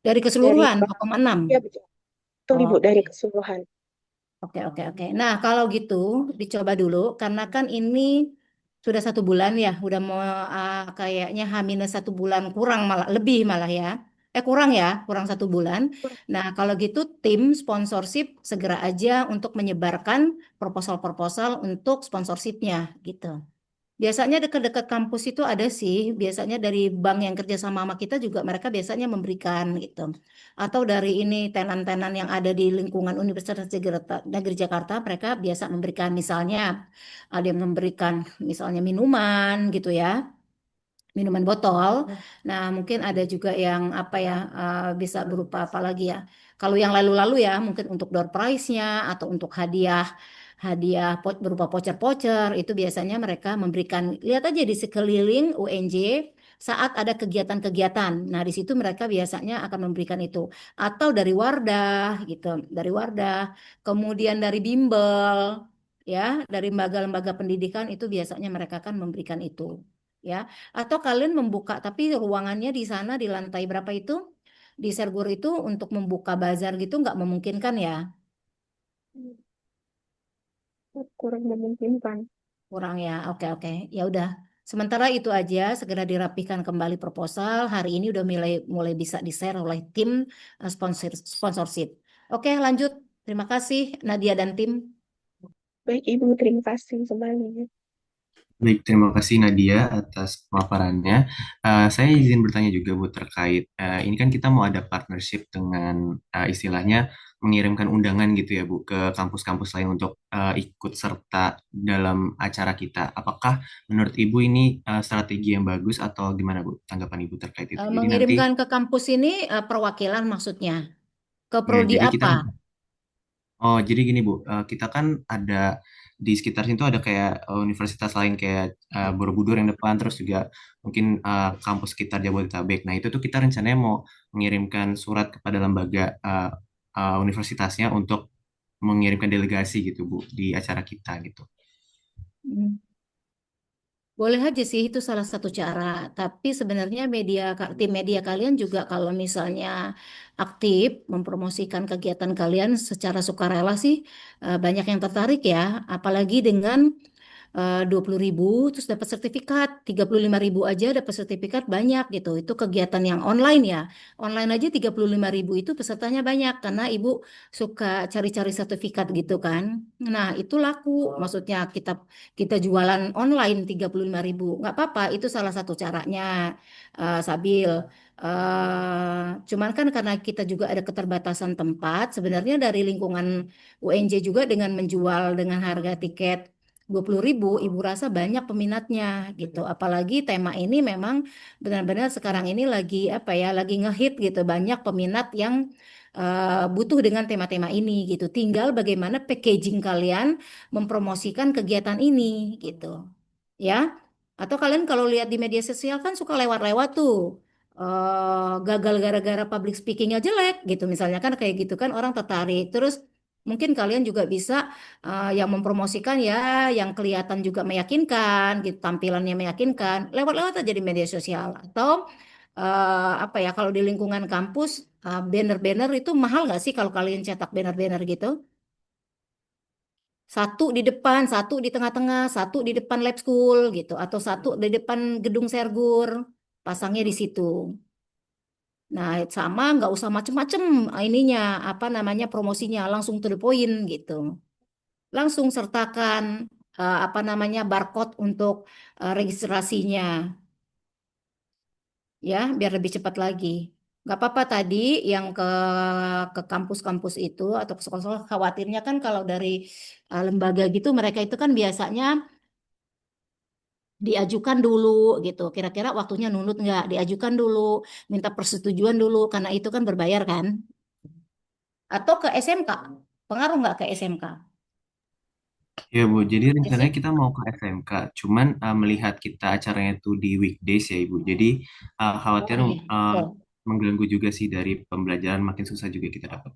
Dari Dari, keseluruhan 2,6. ya betul, betul Ibu, dari Oke. keseluruhan. Oke, oke, oke. Nah, kalau gitu dicoba dulu karena kan ini sudah 1 bulan ya, udah mau kayaknya H-1 bulan kurang malah lebih malah ya. Kurang ya, kurang 1 bulan. Nah, kalau gitu tim sponsorship segera aja untuk menyebarkan proposal-proposal untuk sponsorshipnya gitu. Biasanya dekat-dekat kampus itu ada sih, biasanya dari bank yang kerja sama sama kita juga mereka biasanya memberikan gitu. Atau dari ini tenan-tenan yang ada di lingkungan Universitas Negeri Jakarta, mereka biasa memberikan misalnya ada yang memberikan misalnya minuman gitu ya, minuman botol. Nah, mungkin ada juga yang apa ya, bisa berupa apa lagi ya. Kalau yang lalu-lalu ya, mungkin untuk door prize-nya atau untuk hadiah hadiah berupa voucher-voucher itu biasanya mereka memberikan. Lihat aja di sekeliling UNJ saat ada kegiatan-kegiatan. Nah, di situ mereka biasanya akan memberikan itu. Atau dari Wardah gitu, dari Wardah. Kemudian dari Bimbel ya, dari lembaga-lembaga pendidikan itu biasanya mereka akan memberikan itu. Ya, atau kalian membuka, tapi ruangannya di sana di lantai berapa itu? Di Sergur itu untuk membuka bazar gitu nggak memungkinkan ya? Kurang memungkinkan. Kurang ya. Oke, oke. Ya udah. Sementara itu aja, segera dirapikan kembali proposal. Hari ini udah mulai mulai bisa di-share oleh tim sponsorship. Oke, lanjut. Terima kasih Nadia dan tim. Baik Ibu, terima kasih kembali. Baik, terima kasih Nadia atas pemaparannya. Saya izin bertanya juga Bu terkait ini kan kita mau ada partnership dengan istilahnya mengirimkan undangan gitu ya Bu ke kampus-kampus lain untuk ikut serta dalam acara kita. Apakah menurut Ibu ini strategi yang bagus atau gimana Bu? Tanggapan Ibu terkait itu. Jadi nanti Mengirimkan ke kampus ini perwakilan maksudnya. Ke ya prodi jadi kita apa? oh, jadi gini Bu, kita kan ada di sekitar situ ada kayak universitas lain kayak Borobudur yang depan, terus juga mungkin kampus sekitar Jabodetabek. Nah, itu tuh kita rencananya mau mengirimkan surat kepada lembaga universitasnya untuk mengirimkan delegasi gitu Bu di acara kita gitu. Hmm. Boleh aja sih itu salah satu cara. Tapi sebenarnya tim media kalian juga kalau misalnya aktif mempromosikan kegiatan kalian secara sukarela sih banyak yang tertarik ya. Apalagi dengan 20.000 terus dapat sertifikat, 35.000 aja dapat sertifikat banyak gitu. Itu kegiatan yang online ya. Online aja 35.000 itu pesertanya banyak karena ibu suka cari-cari sertifikat gitu kan. Nah, itu laku. Maksudnya kita kita jualan online 35.000. Nggak apa-apa, itu salah satu caranya, Sabil. Cuman kan karena kita juga ada keterbatasan tempat, sebenarnya dari lingkungan UNJ juga dengan menjual dengan harga tiket 20.000, ibu rasa banyak peminatnya gitu. Apalagi tema ini memang benar-benar sekarang ini lagi apa ya, lagi ngehit gitu. Banyak peminat yang butuh dengan tema-tema ini gitu. Tinggal bagaimana packaging kalian mempromosikan kegiatan ini gitu. Ya. Atau kalian kalau lihat di media sosial kan suka lewat-lewat tuh. Gagal gara-gara public speakingnya jelek gitu misalnya kan kayak gitu kan orang tertarik. Terus mungkin kalian juga bisa yang mempromosikan ya yang kelihatan juga meyakinkan gitu tampilannya meyakinkan lewat-lewat aja di media sosial atau apa ya kalau di lingkungan kampus banner-banner itu mahal nggak sih kalau kalian cetak banner-banner gitu? Satu di depan, satu di tengah-tengah, satu di depan lab school gitu, atau satu di depan gedung Sergur, pasangnya di situ. Nah, sama nggak usah macem-macem ininya, apa namanya promosinya, langsung to the point gitu. Langsung sertakan apa namanya barcode untuk registrasinya, ya, biar lebih cepat lagi. Nggak apa-apa tadi yang ke kampus-kampus itu atau ke sekolah-sekolah khawatirnya kan kalau dari lembaga gitu mereka itu kan biasanya diajukan dulu gitu. Kira-kira waktunya nunut nggak? Diajukan dulu, minta persetujuan dulu karena itu kan berbayar kan? Atau ke SMK Pengaruh nggak ke SMK? Ya Bu, jadi Aja sih. rencananya kita mau ke SMK, cuman melihat kita acaranya itu di weekdays ya Ibu. Jadi Oh khawatir iya, uh, betul. mengganggu juga sih dari pembelajaran makin susah juga kita dapat.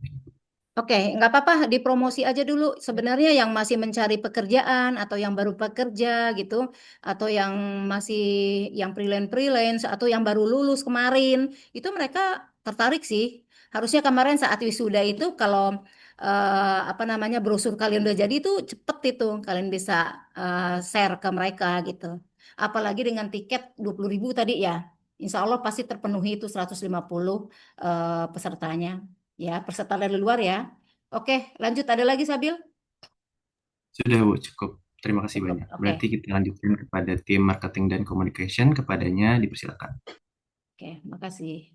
Oke, nggak apa-apa, dipromosi aja dulu. Sebenarnya yang masih mencari pekerjaan atau yang baru bekerja gitu, atau yang masih yang freelance-freelance atau yang baru lulus kemarin, itu mereka tertarik sih. Harusnya kemarin saat wisuda itu kalau apa namanya brosur kalian udah jadi itu cepet itu kalian bisa share ke mereka gitu. Apalagi dengan tiket 20.000 tadi ya, Insya Allah pasti terpenuhi itu 150 pesertanya. Ya, peserta dari luar ya. Oke, lanjut. Ada lagi, Sabil? Sudah Bu, cukup. Terima kasih Cukup. banyak. Oke, Berarti kita lanjutkan kepada tim marketing dan communication. Kepadanya dipersilakan. oke. Makasih.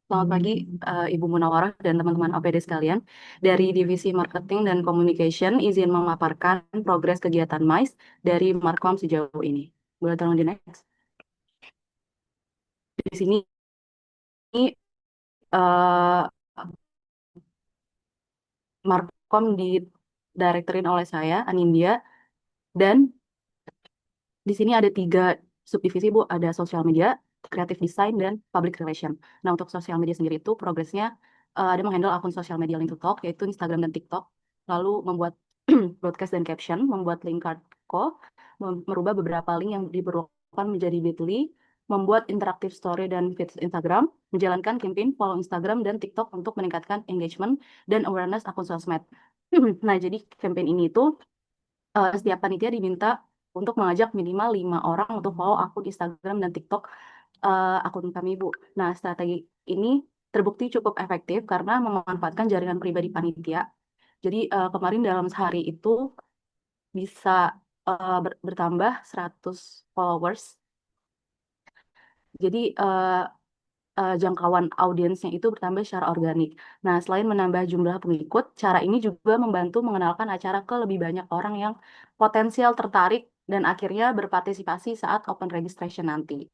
Selamat pagi, Ibu Munawarah dan teman-teman OPD sekalian. Dari Divisi Marketing dan Communication, izin memaparkan progres kegiatan MICE dari Markom sejauh ini. Boleh tolong di next. Di sini eh, Markom didirektorin oleh saya, Anindya, dan di sini ada 3 subdivisi, Bu. Ada sosial media, kreatif design, dan public relation. Nah, untuk sosial media sendiri itu progresnya ada menghandle akun sosial media Link to Talk, yaitu Instagram dan TikTok. Lalu membuat broadcast dan caption, membuat link Cardco, merubah beberapa link yang diperlukan menjadi Bitly, membuat interaktif story dan feeds Instagram, menjalankan campaign follow Instagram dan TikTok untuk meningkatkan engagement dan awareness akun sosmed. Nah, jadi campaign ini itu setiap panitia diminta untuk mengajak minimal 5 orang untuk follow akun Instagram dan TikTok akun kami, Bu. Nah, strategi ini terbukti cukup efektif karena memanfaatkan jaringan pribadi panitia. Jadi kemarin dalam sehari itu bisa bertambah 100 followers. Jadi jangkauan audiensnya itu bertambah secara organik. Nah, selain menambah jumlah pengikut, cara ini juga membantu mengenalkan acara ke lebih banyak orang yang potensial tertarik dan akhirnya berpartisipasi saat open registration nanti.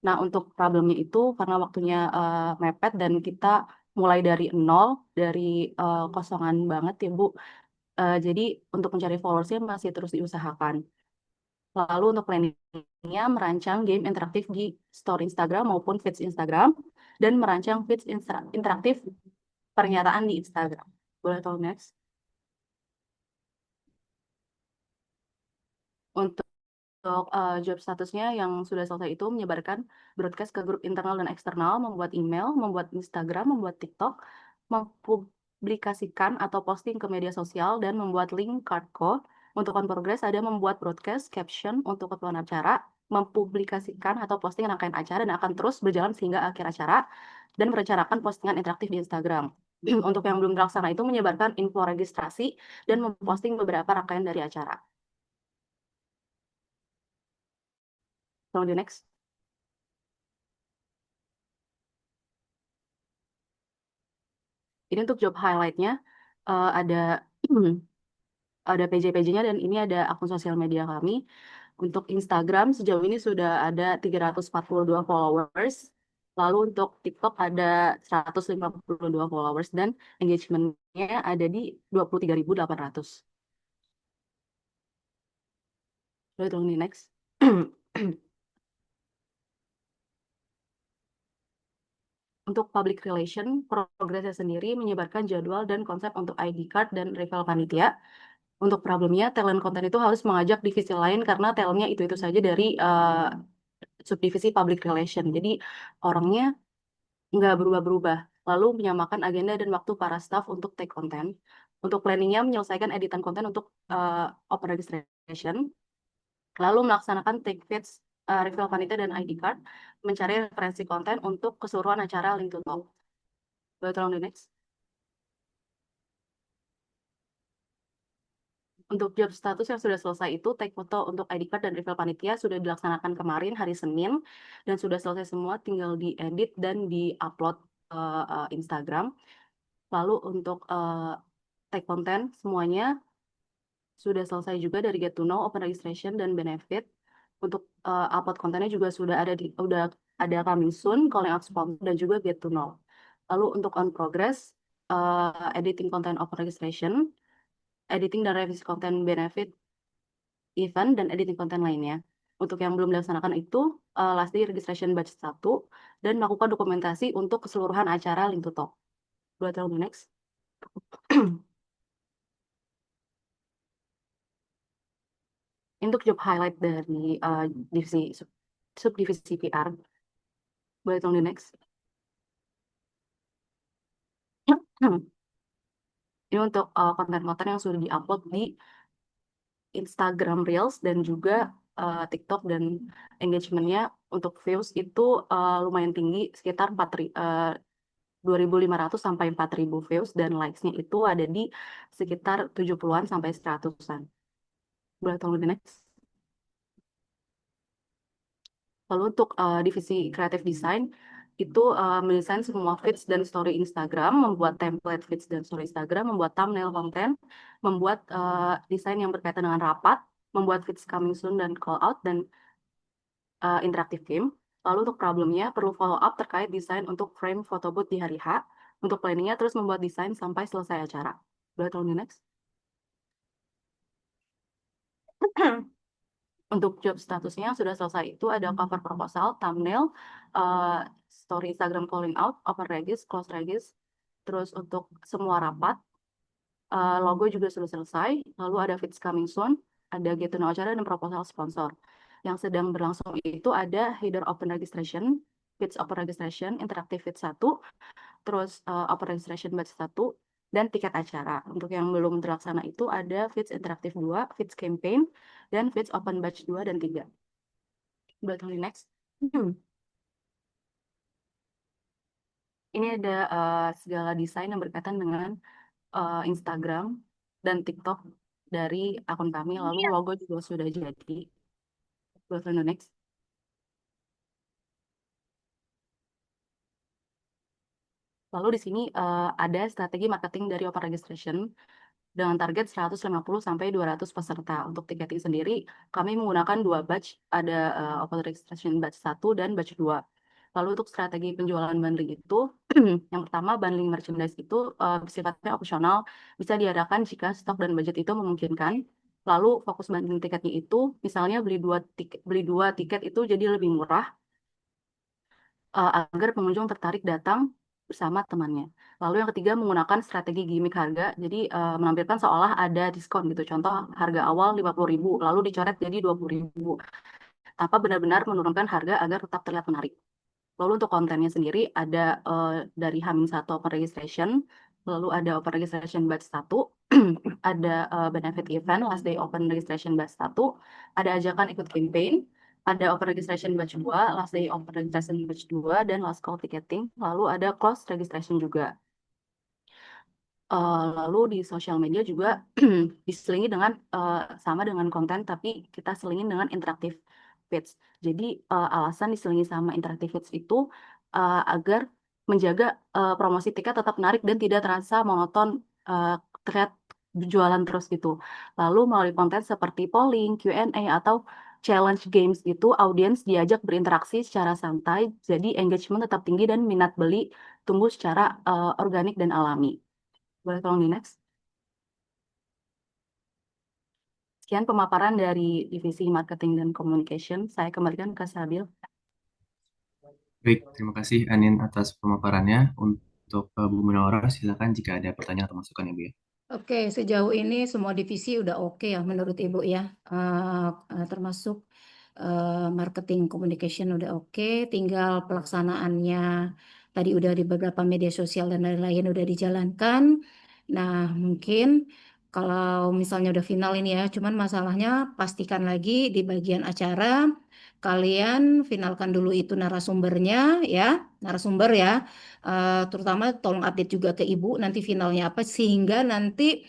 Nah, untuk problemnya itu karena waktunya mepet dan kita mulai dari nol, dari kosongan banget ya, Bu. Jadi untuk mencari followersnya masih terus diusahakan. Lalu untuk planningnya merancang game interaktif di story Instagram maupun feeds Instagram dan merancang feeds interaktif pernyataan di Instagram. Boleh tolong next. Untuk job statusnya yang sudah selesai itu menyebarkan broadcast ke grup internal dan eksternal, membuat email, membuat Instagram, membuat TikTok, mempublikasikan atau posting ke media sosial, dan membuat link Cardco. Untuk on progress ada membuat broadcast, caption untuk ketuan acara, mempublikasikan atau posting rangkaian acara dan akan terus berjalan sehingga akhir acara, dan merencanakan postingan interaktif di Instagram. Untuk yang belum terlaksana itu menyebarkan info registrasi dan memposting beberapa rangkaian dari acara. Tolong di next. Ini untuk job highlight-nya ada ada PJ-PJ-nya dan ini ada akun sosial media kami. Untuk Instagram sejauh ini sudah ada 342 followers. Lalu untuk TikTok ada 152 followers dan engagement-nya ada di 23.800. Boleh tolong di next. Untuk public relation, progresnya sendiri menyebarkan jadwal dan konsep untuk ID card dan refill panitia. Untuk problemnya, talent content itu harus mengajak divisi lain karena talentnya itu saja dari subdivisi public relation. Jadi orangnya nggak berubah-berubah. Lalu menyamakan agenda dan waktu para staff untuk take konten. Untuk planningnya menyelesaikan editan konten untuk open registration. Lalu melaksanakan take feeds, refill panitia dan ID card. Mencari referensi konten untuk keseluruhan acara Link to Talk. Boleh tolong di next. Untuk job status yang sudah selesai itu, take foto untuk ID card dan refill panitia sudah dilaksanakan kemarin hari Senin dan sudah selesai semua, tinggal diedit dan diupload ke Instagram. Lalu untuk take konten semuanya sudah selesai juga dari Get to Know, Open Registration, dan Benefit. Untuk upload kontennya juga sudah ada coming soon, calling out sponsor, dan juga Get to Know. Lalu untuk on progress, editing content of registration, editing dan revisi konten benefit event, dan editing konten lainnya. Untuk yang belum dilaksanakan itu, last day registration batch 1, dan melakukan dokumentasi untuk keseluruhan acara Link to Talk. Boleh tahu next? Untuk job highlight dari divisi subdivisi PR. Boleh tahu next? Ini untuk konten-konten yang sudah diupload di Instagram Reels dan juga TikTok, dan engagementnya untuk views itu lumayan tinggi, sekitar 2.500 sampai 4.000 views, dan likes-nya itu ada di sekitar 70-an sampai 100-an. Boleh tolong di next. Lalu untuk divisi creative design itu mendesain semua feeds dan story Instagram, membuat template feeds dan story Instagram, membuat thumbnail konten, membuat desain yang berkaitan dengan rapat, membuat feeds coming soon dan call out, dan interactive game. Lalu untuk problemnya perlu follow up terkait desain untuk frame photo booth di hari H. Untuk planningnya terus membuat desain sampai selesai acara. Boleh tolong di next. Untuk job statusnya yang sudah selesai itu ada cover proposal, thumbnail, story Instagram calling out, open regis, close regis. Terus untuk semua rapat, logo juga sudah selesai. Lalu ada feeds coming soon, ada get to know acara, dan proposal sponsor. Yang sedang berlangsung itu ada header open registration, feeds open registration, interactive feeds 1, terus open registration batch 1, dan tiket acara. Untuk yang belum terlaksana itu ada feeds interaktif 2, feeds campaign, dan feeds open batch 2 dan 3. Boleh tolong di next. Ini ada segala desain yang berkaitan dengan Instagram dan TikTok dari akun kami, lalu logo juga sudah jadi. Boleh tolong di next. Lalu di sini ada strategi marketing dari open registration dengan target 150 sampai 200 peserta. Untuk tiketing sendiri, kami menggunakan 2 batch, ada open registration batch 1 dan batch 2. Lalu untuk strategi penjualan bundling itu, yang pertama bundling merchandise itu sifatnya opsional, bisa diadakan jika stok dan budget itu memungkinkan. Lalu fokus bundling tiketnya itu, misalnya beli dua tiket itu jadi lebih murah, agar pengunjung tertarik datang bersama temannya. Lalu yang ketiga menggunakan strategi gimmick harga, jadi menampilkan seolah ada diskon gitu. Contoh harga awal 50.000, lalu dicoret jadi 20.000, tanpa benar-benar menurunkan harga agar tetap terlihat menarik. Lalu untuk kontennya sendiri ada dari H-1 open registration, lalu ada open registration batch 1, ada benefit event, last day open registration batch 1, ada ajakan ikut campaign, ada open registration batch 2, last day open registration batch 2, dan last call ticketing, lalu ada close registration juga. Lalu di sosial media juga diselingi dengan sama dengan konten, tapi kita selingin dengan interaktif feeds. Jadi alasan diselingi sama interaktif feeds itu agar menjaga promosi tiket tetap menarik dan tidak terasa monoton, terlihat jualan terus gitu. Lalu melalui konten seperti polling, Q&A, atau challenge games gitu, audiens diajak berinteraksi secara santai, jadi engagement tetap tinggi dan minat beli tumbuh secara organik dan alami. Boleh tolong di next. Sekian pemaparan dari Divisi Marketing dan Communication. Saya kembalikan ke Sabil. Baik, terima kasih Anin atas pemaparannya. Untuk Bu Munawara, silakan jika ada pertanyaan atau masukan ya Bu ya. Oke, sejauh ini semua divisi udah oke ya menurut Ibu ya. Termasuk marketing communication udah oke, tinggal pelaksanaannya tadi udah di beberapa media sosial dan lain-lain udah dijalankan. Nah, mungkin kalau misalnya udah final ini ya, cuman masalahnya pastikan lagi di bagian acara kalian finalkan dulu itu narasumbernya ya, narasumber ya. Terutama tolong update juga ke Ibu nanti finalnya apa sehingga nanti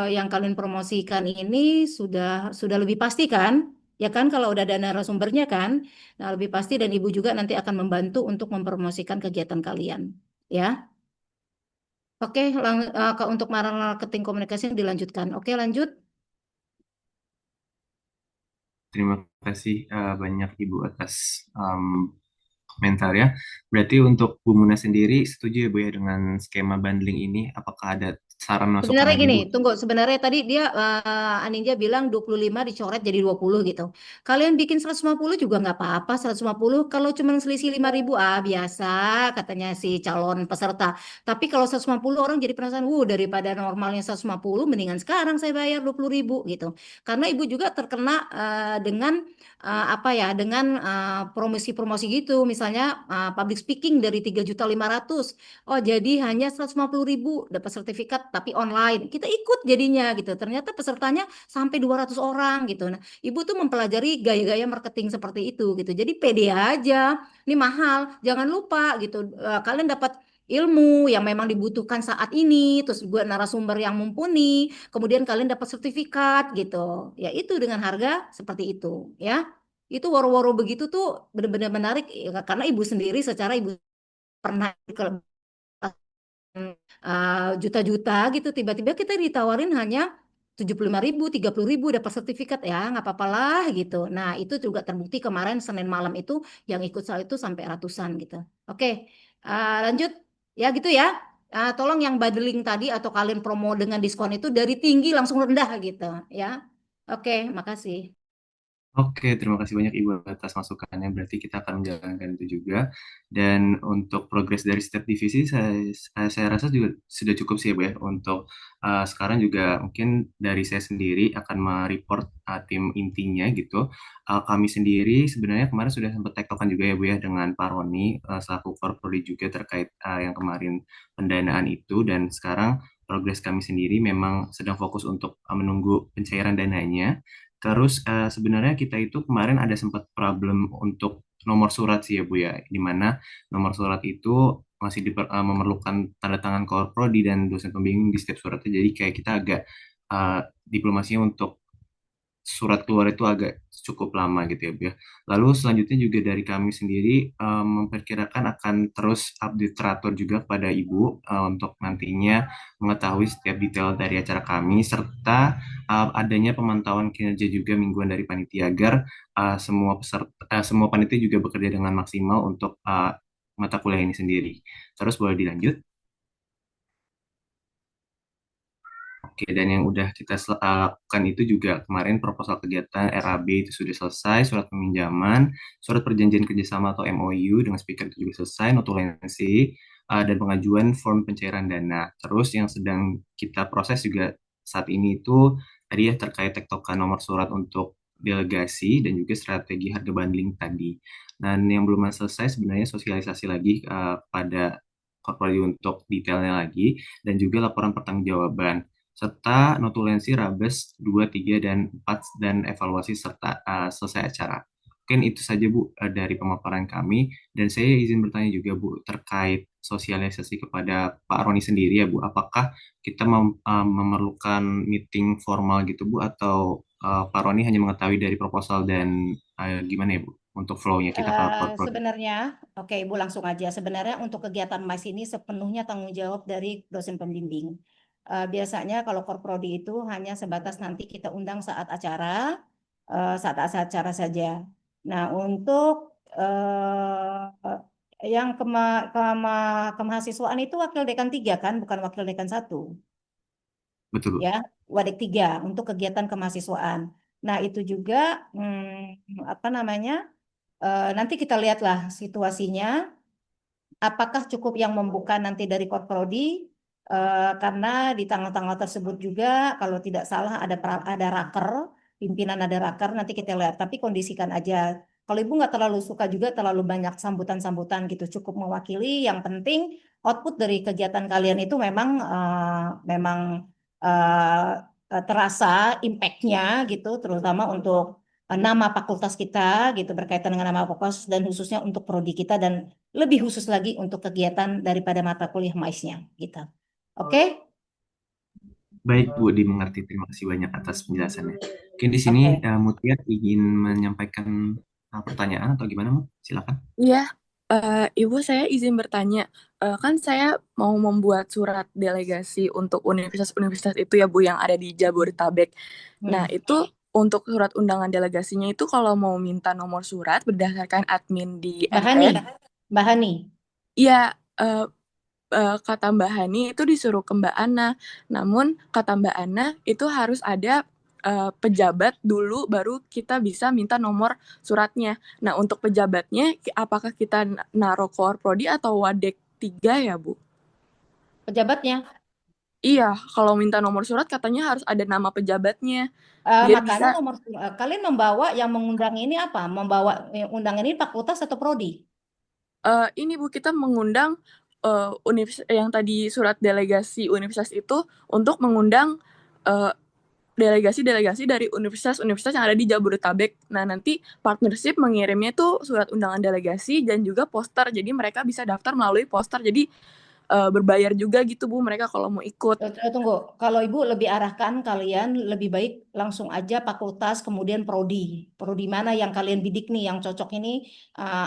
yang kalian promosikan ini sudah lebih pasti kan? Ya kan kalau udah ada narasumbernya kan? Nah, lebih pasti dan Ibu juga nanti akan membantu untuk mempromosikan kegiatan kalian. Ya. Oke, untuk marketing komunikasi dilanjutkan. Oke, lanjut. Terima kasih banyak Ibu atas mental ya. Berarti untuk Bu Muna sendiri setuju ya Bu ya dengan skema bundling ini? Apakah ada saran masukan Sebenarnya lagi gini, Bu? tunggu. Sebenarnya tadi dia Aninja bilang 25 dicoret jadi 20 gitu. Kalian bikin 150 juga nggak apa-apa. 150 kalau cuma selisih 5.000 biasa katanya si calon peserta. Tapi kalau 150 orang jadi penasaran, daripada normalnya 150 mendingan sekarang saya bayar 20.000 gitu. Karena ibu juga terkena dengan apa ya, dengan promosi-promosi gitu. Misalnya public speaking dari 3.500.000. Oh, jadi hanya 150.000 dapat sertifikat tapi online. Kita ikut jadinya gitu. Ternyata pesertanya sampai 200 orang gitu. Nah, ibu tuh mempelajari gaya-gaya marketing seperti itu gitu. Jadi pede aja. Ini mahal. Jangan lupa gitu. Kalian dapat ilmu yang memang dibutuhkan saat ini, terus buat narasumber yang mumpuni, kemudian kalian dapat sertifikat gitu. Ya itu dengan harga seperti itu, ya. Itu woro-woro begitu tuh benar-benar menarik ya, karena ibu sendiri secara ibu pernah ke juta-juta gitu tiba-tiba kita ditawarin hanya 75.000 30.000 dapat sertifikat ya nggak apa-apa lah gitu. Nah itu juga terbukti kemarin Senin malam itu yang ikut saya itu sampai ratusan gitu. Oke, lanjut ya gitu ya. Tolong yang bundling tadi atau kalian promo dengan diskon itu dari tinggi langsung rendah gitu ya. Oke, makasih. Oke, terima kasih banyak Ibu atas masukannya. Berarti kita akan menjalankan itu juga. Dan untuk progres dari setiap divisi, saya rasa juga sudah cukup sih ya Bu ya. Untuk sekarang juga mungkin dari saya sendiri akan mereport tim intinya gitu. Kami sendiri sebenarnya kemarin sudah sempat tektokan juga ya Bu ya dengan Pak Roni selaku Korprodi juga terkait yang kemarin pendanaan itu. Dan sekarang progres kami sendiri memang sedang fokus untuk menunggu pencairan dananya. Terus sebenarnya kita itu kemarin ada sempat problem untuk nomor surat sih ya Bu ya, di mana nomor surat itu masih memerlukan tanda tangan Korprodi dan dosen pembimbing di setiap suratnya. Jadi kayak kita agak diplomasinya untuk surat keluar itu agak cukup lama gitu ya Bu ya. Lalu selanjutnya juga dari kami sendiri memperkirakan akan terus update teratur juga kepada Ibu untuk nantinya mengetahui setiap detail dari acara kami serta adanya pemantauan kinerja juga mingguan dari panitia agar semua panitia juga bekerja dengan maksimal untuk mata kuliah ini sendiri. Terus boleh dilanjut? Oke, dan yang udah kita lakukan itu juga kemarin proposal kegiatan RAB itu sudah selesai, surat peminjaman, surat perjanjian kerjasama atau MOU dengan speaker itu juga selesai, notulensi, dan pengajuan form pencairan dana. Terus yang sedang kita proses juga saat ini itu tadi ya terkait tektokan nomor surat untuk delegasi dan juga strategi harga bundling tadi. Dan yang belum selesai sebenarnya sosialisasi lagi pada korporasi untuk detailnya lagi dan juga laporan pertanggungjawaban serta notulensi Rabes 2, 3, dan 4 dan evaluasi serta selesai acara. Mungkin itu saja Bu dari pemaparan kami dan saya izin bertanya juga Bu terkait sosialisasi kepada Pak Roni sendiri ya Bu. Apakah kita memerlukan meeting formal gitu Bu atau Pak Roni hanya mengetahui dari proposal dan gimana ya Bu untuk flow-nya kita ke korporasi? Sebenarnya, oke Ibu langsung aja. Sebenarnya untuk kegiatan MAIS ini sepenuhnya tanggung jawab dari dosen pembimbing. Biasanya kalau korprodi itu hanya sebatas nanti kita undang saat acara saja. Nah, untuk yang kemahasiswaan itu wakil dekan 3 kan, bukan wakil dekan 1 Betul Bu. ya, Wadik 3 untuk kegiatan kemahasiswaan. Nah, itu juga apa namanya? Nanti kita lihatlah situasinya apakah cukup yang membuka nanti dari Korprodi karena di tanggal-tanggal tersebut juga kalau tidak salah ada raker, pimpinan ada raker nanti kita lihat tapi kondisikan aja. Kalau Ibu nggak terlalu suka juga terlalu banyak sambutan-sambutan gitu, cukup mewakili. Yang penting output dari kegiatan kalian itu memang terasa impact-nya gitu, terutama untuk nama fakultas kita gitu berkaitan dengan nama fakultas dan khususnya untuk prodi kita dan lebih khusus lagi untuk kegiatan daripada mata kuliah MAIS-nya gitu. Oke? Baik Bu, dimengerti. Terima kasih banyak atas penjelasannya. Mungkin di sini Oke. Mutia ingin menyampaikan pertanyaan atau gimana Bu? Silakan. Iya, Ibu saya izin bertanya. Kan saya mau membuat surat delegasi untuk universitas-universitas itu ya Bu yang ada di Jabodetabek. Nah, itu untuk surat undangan delegasinya itu kalau mau minta nomor surat berdasarkan admin di Mbak MT, Hani, Mbak Hani. Iya, kata Mbak Hani itu disuruh ke Mbak Ana. Namun kata Mbak Ana itu harus ada pejabat dulu baru kita bisa minta nomor suratnya. Nah, untuk pejabatnya apakah kita naruh koor prodi atau wadek 3 ya, Bu? Pejabatnya. Iya, kalau minta nomor surat katanya harus ada nama pejabatnya. Biar bisa, Makanya kalian membawa yang mengundang ini apa? Membawa undangan ini fakultas atau prodi? ini Bu, kita mengundang yang tadi surat delegasi universitas itu untuk mengundang eh, delegasi-delegasi dari universitas-universitas yang ada di Jabodetabek. Nah, nanti partnership mengirimnya tuh surat undangan delegasi dan juga poster. Jadi mereka bisa daftar melalui poster. Jadi berbayar juga gitu, Bu, mereka kalau mau ikut. Tunggu, kalau Ibu lebih arahkan kalian lebih baik langsung aja fakultas kemudian prodi. Prodi mana yang kalian bidik nih yang cocok ini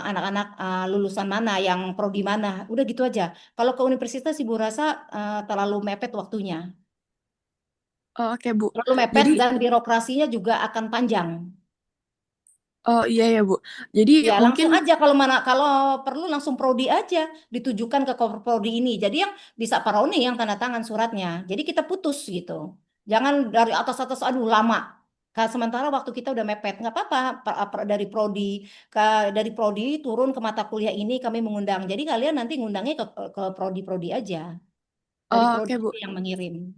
anak-anak lulusan mana yang prodi mana. Udah gitu aja. Kalau ke universitas Ibu rasa terlalu mepet waktunya. Oh, oke, Bu. Terlalu mepet Jadi, dan birokrasinya juga akan panjang. oh iya ya, Bu. Jadi Ya, mungkin langsung aja kalau perlu langsung prodi aja ditujukan ke prodi ini. Jadi yang bisa paroni yang tanda tangan suratnya. Jadi kita putus gitu. Jangan dari atas-atas aduh lama. Sementara waktu kita udah mepet, nggak apa-apa dari prodi turun ke mata kuliah ini kami mengundang. Jadi kalian nanti ngundangnya ke prodi-prodi aja. Dari oh, prodi oke, Bu. yang mengirim.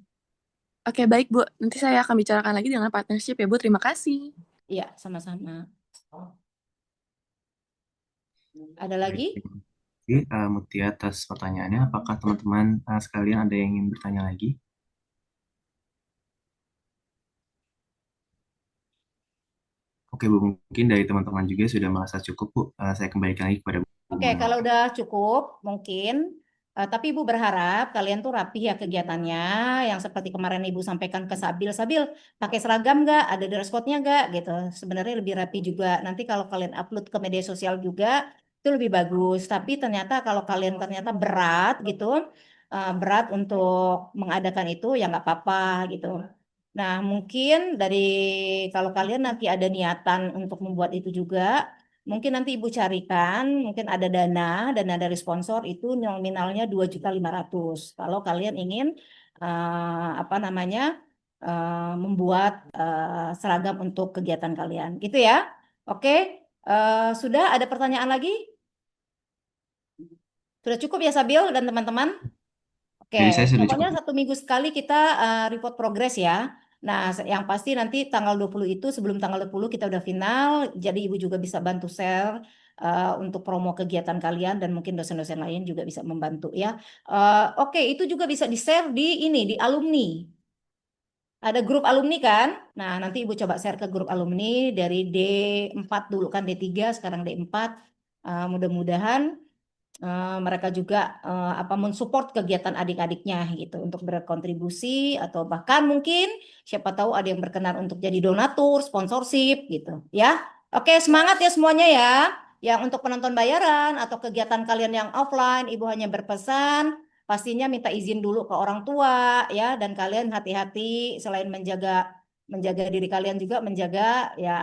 Oke, baik, Bu. Nanti saya akan bicarakan lagi dengan partnership ya, Bu. Terima kasih. Iya, sama-sama. Ada Baik, lagi? terima kasih Mutia atas pertanyaannya. Apakah teman-teman sekalian ada yang ingin bertanya lagi? Oke Bu, mungkin dari teman-teman juga sudah merasa cukup Bu. Saya kembalikan lagi kepada Bu Oke, kalau Munawar. udah cukup, mungkin. Tapi Ibu berharap kalian tuh rapi ya kegiatannya, yang seperti kemarin Ibu sampaikan ke Sabil. Sabil, pakai seragam nggak? Ada dress code-nya nggak? Gitu. Sebenarnya lebih rapi juga. Nanti kalau kalian upload ke media sosial juga, itu lebih bagus. Tapi ternyata kalau kalian ternyata berat gitu, berat untuk mengadakan itu, ya nggak apa-apa gitu. Nah, mungkin kalau kalian nanti ada niatan untuk membuat itu juga, mungkin nanti Ibu carikan, mungkin ada dana dari sponsor itu nominalnya 2.500.000. Kalau kalian ingin apa namanya membuat seragam untuk kegiatan kalian, gitu ya. Oke, sudah ada pertanyaan lagi? Sudah cukup ya Sabil dan teman-teman? Oke, Dari saya sudah pokoknya cukup Bu. 1 minggu sekali kita report progres ya. Nah, yang pasti nanti tanggal 20 itu sebelum tanggal 20 kita udah final, jadi Ibu juga bisa bantu share untuk promo kegiatan kalian dan mungkin dosen-dosen lain juga bisa membantu ya. Oke, itu juga bisa di-share di alumni. Ada grup alumni kan? Nah, nanti Ibu coba share ke grup alumni dari D4 dulu kan D3 sekarang D4. Mudah-mudahan mereka juga apa mensupport kegiatan adik-adiknya gitu untuk berkontribusi atau bahkan mungkin siapa tahu ada yang berkenan untuk jadi donatur, sponsorship gitu ya. Oke, semangat ya semuanya ya. Yang untuk penonton bayaran atau kegiatan kalian yang offline, Ibu hanya berpesan pastinya minta izin dulu ke orang tua ya dan kalian hati-hati selain menjaga menjaga diri kalian juga menjaga ya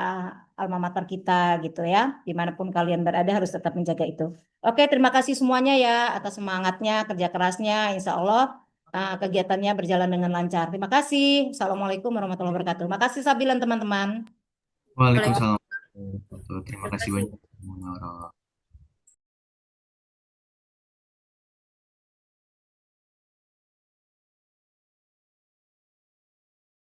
alma mater kita gitu ya. Dimanapun kalian berada harus tetap menjaga itu. Oke, terima kasih semuanya ya atas semangatnya, kerja kerasnya. Insya Allah kegiatannya berjalan dengan lancar. Terima kasih. Assalamualaikum warahmatullahi wabarakatuh. Makasih Sabilan teman-teman. Waalaikumsalam. Terima kasih banyak Bu Munawar.